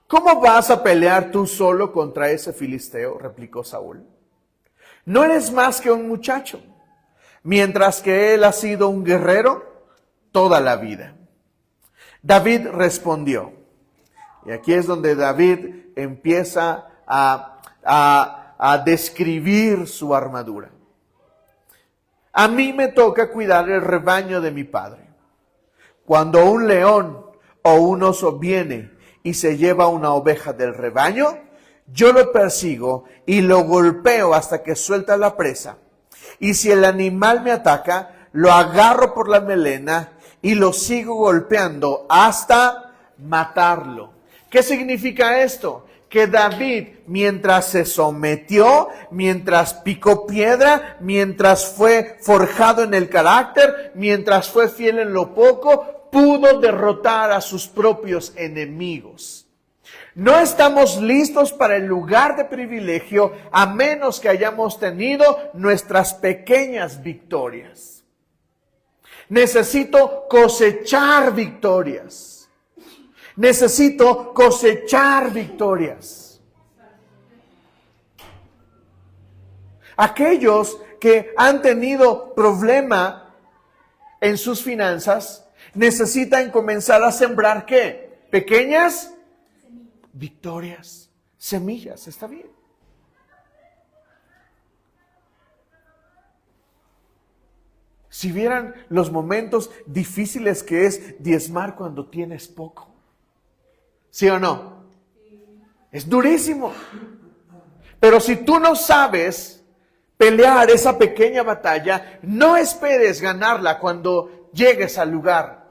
¿Cómo vas a pelear tú solo contra ese filisteo?, replicó Saúl. No eres más que un muchacho, mientras que él ha sido un guerrero toda la vida. David respondió, y aquí es donde David empieza a describir su armadura. A mí me toca cuidar el rebaño de mi padre. Cuando un león o un oso viene y se lleva una oveja del rebaño, yo lo persigo y lo golpeo hasta que suelta la presa. Y si el animal me ataca, lo agarro por la melena y lo sigo golpeando hasta matarlo. ¿Qué significa esto? Que David, mientras se sometió, mientras picó piedra, mientras fue forjado en el carácter, mientras fue fiel en lo poco, pudo derrotar a sus propios enemigos. No estamos listos para el lugar de privilegio a menos que hayamos tenido nuestras pequeñas victorias. Necesito cosechar victorias. Necesito cosechar victorias. Aquellos que han tenido problema en sus finanzas necesitan comenzar a sembrar ¿qué? Pequeñas victorias, semillas, está bien. Si vieran los momentos difíciles que es diezmar cuando tienes poco. ¿Sí o no? Es durísimo. Pero si tú no sabes pelear esa pequeña batalla, no esperes ganarla cuando llegues al lugar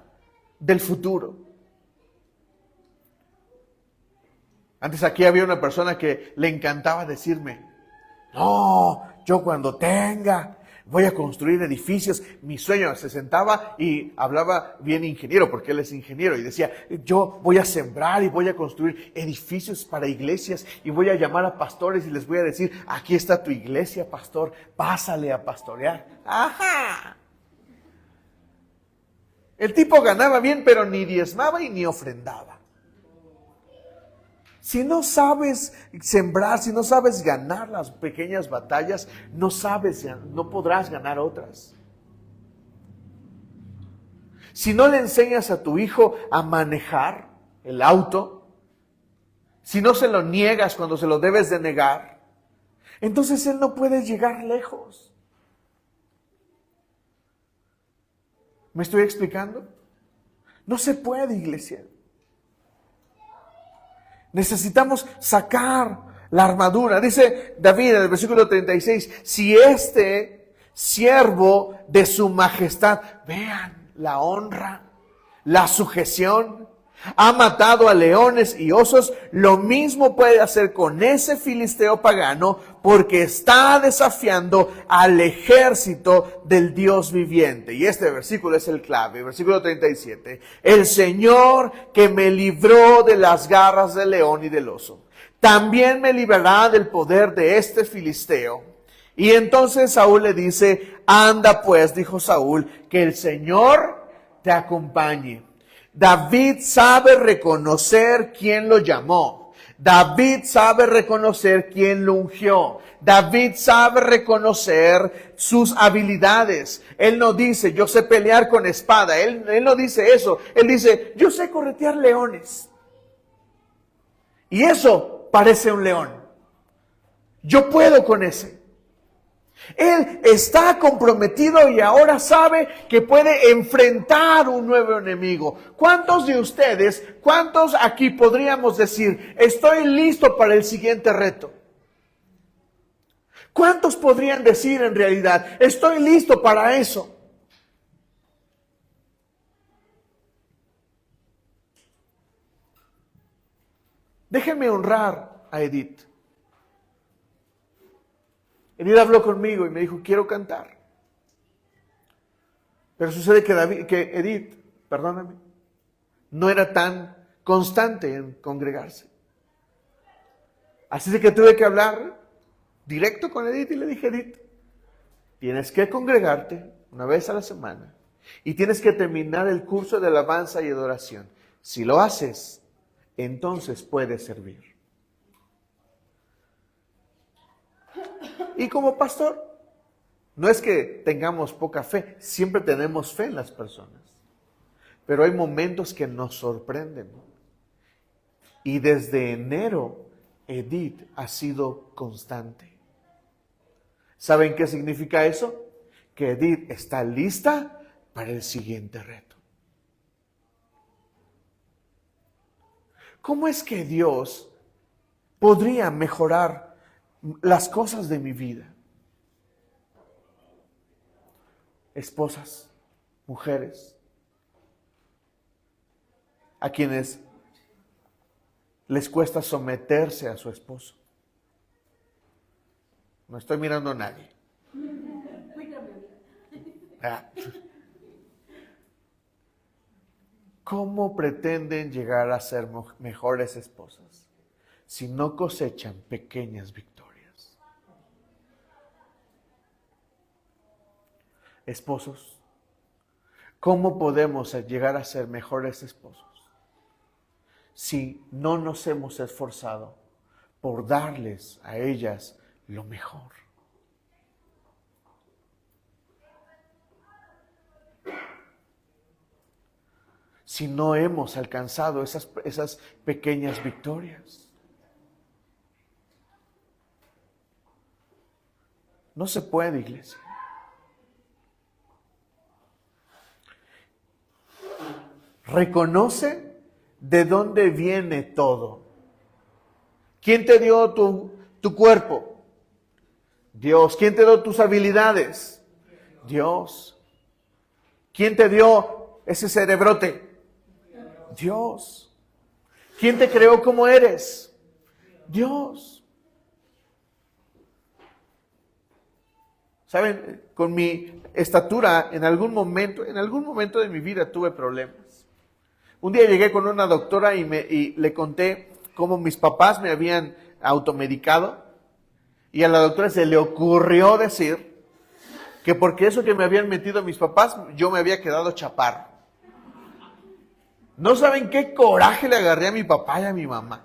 del futuro. Antes aquí había una persona que le encantaba decirme, no, yo cuando tenga, voy a construir edificios. Mi sueño, se sentaba y hablaba bien ingeniero, porque él es ingeniero, y decía, yo voy a sembrar y voy a construir edificios para iglesias y voy a llamar a pastores y les voy a decir, aquí está tu iglesia, pastor, pásale a pastorear. ¡Ajá! El tipo ganaba bien, pero ni diezmaba y ni ofrendaba. Si no sabes sembrar, si no sabes ganar las pequeñas batallas, no podrás ganar otras. Si no le enseñas a tu hijo a manejar el auto, si no se lo niegas cuando se lo debes de negar, entonces él no puede llegar lejos. ¿Me estoy explicando? No se puede, iglesia. Necesitamos sacar la armadura. Dice David en el versículo 36, si este siervo de su majestad, vean la honra, la sujeción, ha matado a leones y osos, lo mismo puede hacer con ese filisteo pagano, porque está desafiando al ejército del Dios viviente. Y este versículo es el clave, versículo 37. El Señor que me libró de las garras del león y del oso, también me librará del poder de este filisteo. Y entonces Saúl le dice, anda pues, dijo Saúl, que el Señor te acompañe. David sabe reconocer quién lo llamó. David sabe reconocer quién lo ungió. David sabe reconocer sus habilidades. Él no dice, yo sé pelear con espada. Él no dice eso. Él dice, yo sé corretear leones. Y eso parece un león. Yo puedo con ese. Él está comprometido y ahora sabe que puede enfrentar un nuevo enemigo. ¿Cuántos de ustedes, cuántos aquí podríamos decir, estoy listo para el siguiente reto? ¿Cuántos podrían decir en realidad, estoy listo para eso? Déjenme honrar a Edith. Edith habló conmigo y me dijo, quiero cantar. Pero sucede que Edith, perdóname, no era tan constante en congregarse. Así de que tuve que hablar directo con Edith y le dije, Edith, tienes que congregarte una vez a la semana y tienes que terminar el curso de alabanza y adoración. Si lo haces, entonces puedes servir. Y como pastor, no es que tengamos poca fe, siempre tenemos fe en las personas. Pero hay momentos que nos sorprenden. Y desde enero, Edith ha sido constante. ¿Saben qué significa eso? Que Edith está lista para el siguiente reto. ¿Cómo es que Dios podría mejorar las cosas de mi vida? Esposas, mujeres, a quienes les cuesta someterse a su esposo. No estoy mirando a nadie. ¿Cómo pretenden llegar a ser mejores esposas si no cosechan pequeñas victorias? Esposos, ¿cómo podemos llegar a ser mejores esposos si no nos hemos esforzado por darles a ellas lo mejor? Si no hemos alcanzado esas pequeñas victorias. No se puede, iglesia. Reconoce de dónde viene todo. ¿Quién te dio tu cuerpo? Dios. ¿Quién te dio tus habilidades? Dios. ¿Quién te dio ese cerebrote? Dios. ¿Quién te creó como eres? Dios. ¿Saben? Con mi estatura, en algún momento de mi vida tuve problemas. Un día llegué con una doctora y le conté cómo mis papás me habían automedicado. Y a la doctora se le ocurrió decir que porque eso que me habían metido mis papás, yo me había quedado chaparro. No saben qué coraje le agarré a mi papá y a mi mamá.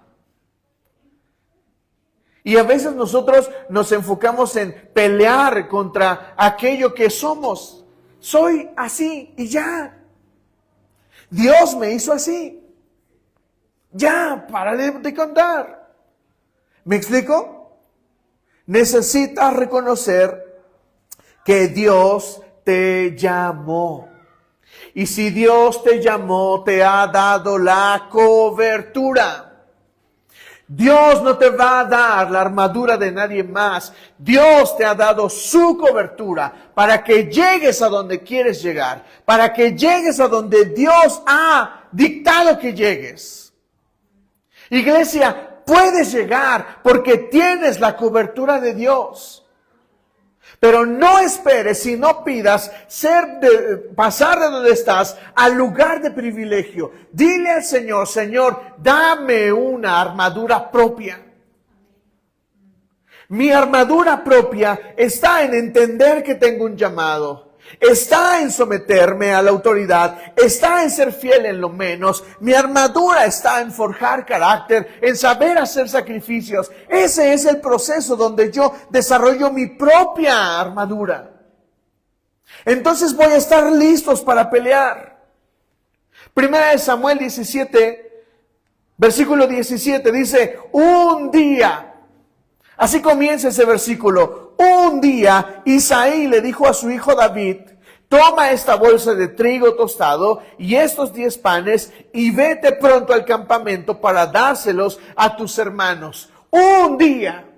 Y a veces nosotros nos enfocamos en pelear contra aquello que somos. Soy así y ya. Dios me hizo así. Ya, para de contar. ¿Me explico? Necesitas reconocer que Dios te llamó. Y si Dios te llamó, te ha dado la cobertura. Dios no te va a dar la armadura de nadie más. Dios te ha dado su cobertura para que llegues a donde quieres llegar, para que llegues a donde Dios ha dictado que llegues. Iglesia, puedes llegar porque tienes la cobertura de Dios. Pero no esperes y no pidas pasar de donde estás al lugar de privilegio. Dile al Señor, Señor, dame una armadura propia. Mi armadura propia está en entender que tengo un llamado. Está en someterme a la autoridad, está en ser fiel en lo menos. Mi armadura está en forjar carácter, en saber hacer sacrificios. Ese es el proceso donde yo desarrollo mi propia armadura. Entonces voy a estar listos para pelear. Primera de Samuel 17, versículo 17 dice, un día. Así comienza ese versículo. Un día Isaí le dijo a su hijo David, toma esta bolsa de trigo tostado y estos 10 panes y vete pronto al campamento para dárselos a tus hermanos. Un día.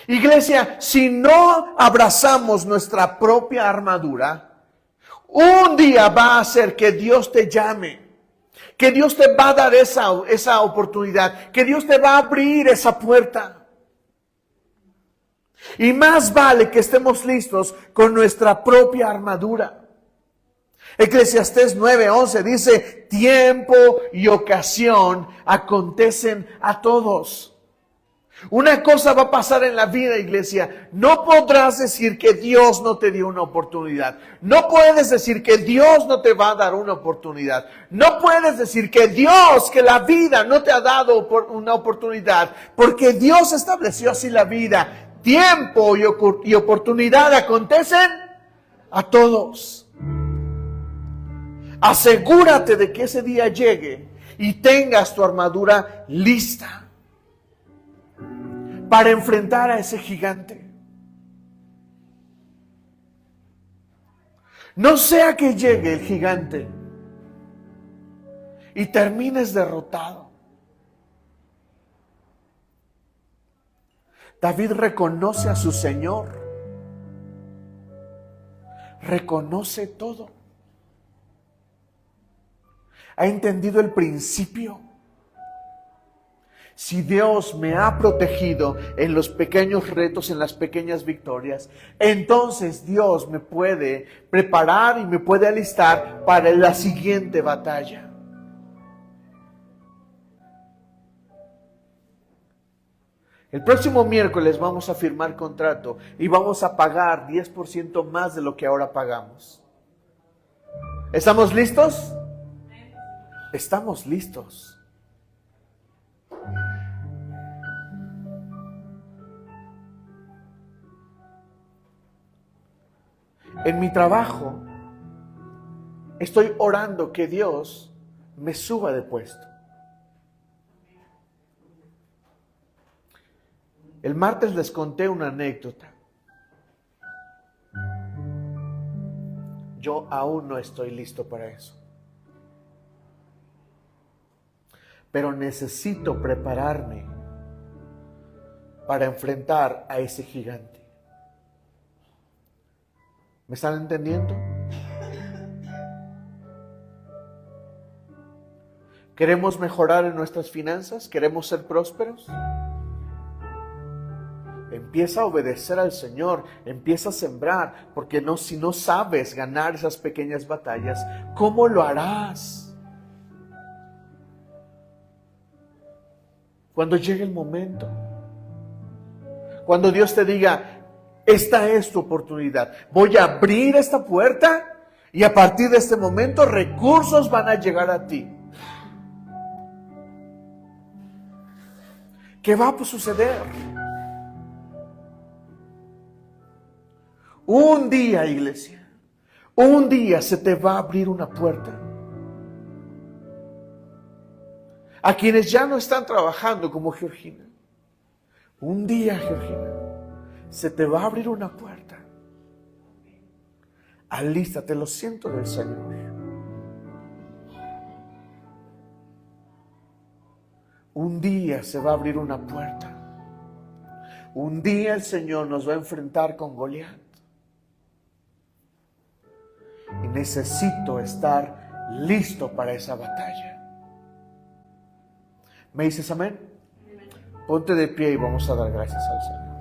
Iglesia, si no abrazamos nuestra propia armadura, un día va a ser que Dios te llame. Que Dios te va a dar esa oportunidad. Que Dios te va a abrir esa puerta. Y más vale que estemos listos con nuestra propia armadura. Eclesiastés 9:11 dice, tiempo y ocasión acontecen a todos. Una cosa va a pasar en la vida, iglesia. No podrás decir que Dios no te dio una oportunidad. No puedes decir que Dios no te va a dar una oportunidad. No puedes decir que la vida no te ha dado una oportunidad. Porque Dios estableció así la vida. Tiempo y oportunidad acontecen a todos. Asegúrate de que ese día llegue y tengas tu armadura lista para enfrentar a ese gigante. No sea que llegue el gigante y termines derrotado. David reconoce a su Señor. Reconoce todo. Ha entendido el principio. Si Dios me ha protegido en los pequeños retos, en las pequeñas victorias, entonces Dios me puede preparar y me puede alistar para la siguiente batalla. El próximo miércoles vamos a firmar contrato y vamos a pagar 10% más de lo que ahora pagamos. ¿Estamos listos? Estamos listos. En mi trabajo, estoy orando que Dios me suba de puesto. El martes les conté una anécdota. Yo aún no estoy listo para eso. Pero necesito prepararme para enfrentar a ese gigante. ¿Me están entendiendo? ¿Queremos mejorar en nuestras finanzas? ¿Queremos ser prósperos? Empieza a obedecer al Señor, empieza a sembrar, porque si no sabes ganar esas pequeñas batallas, ¿cómo lo harás? Cuando llegue el momento, cuando Dios te diga, esta es tu oportunidad, voy a abrir esta puerta y a partir de este momento recursos van a llegar a ti. ¿Qué va a suceder? Un día, iglesia, un día se te va a abrir una puerta. A quienes ya no están trabajando como Georgina, un día, Georgina, se te va a abrir una puerta. Alístate, lo siento del Señor. Un día se va a abrir una puerta. Un día el Señor nos va a enfrentar con Goliat. Y necesito estar listo para esa batalla. ¿Me dices amén? Ponte de pie y vamos a dar gracias al Señor.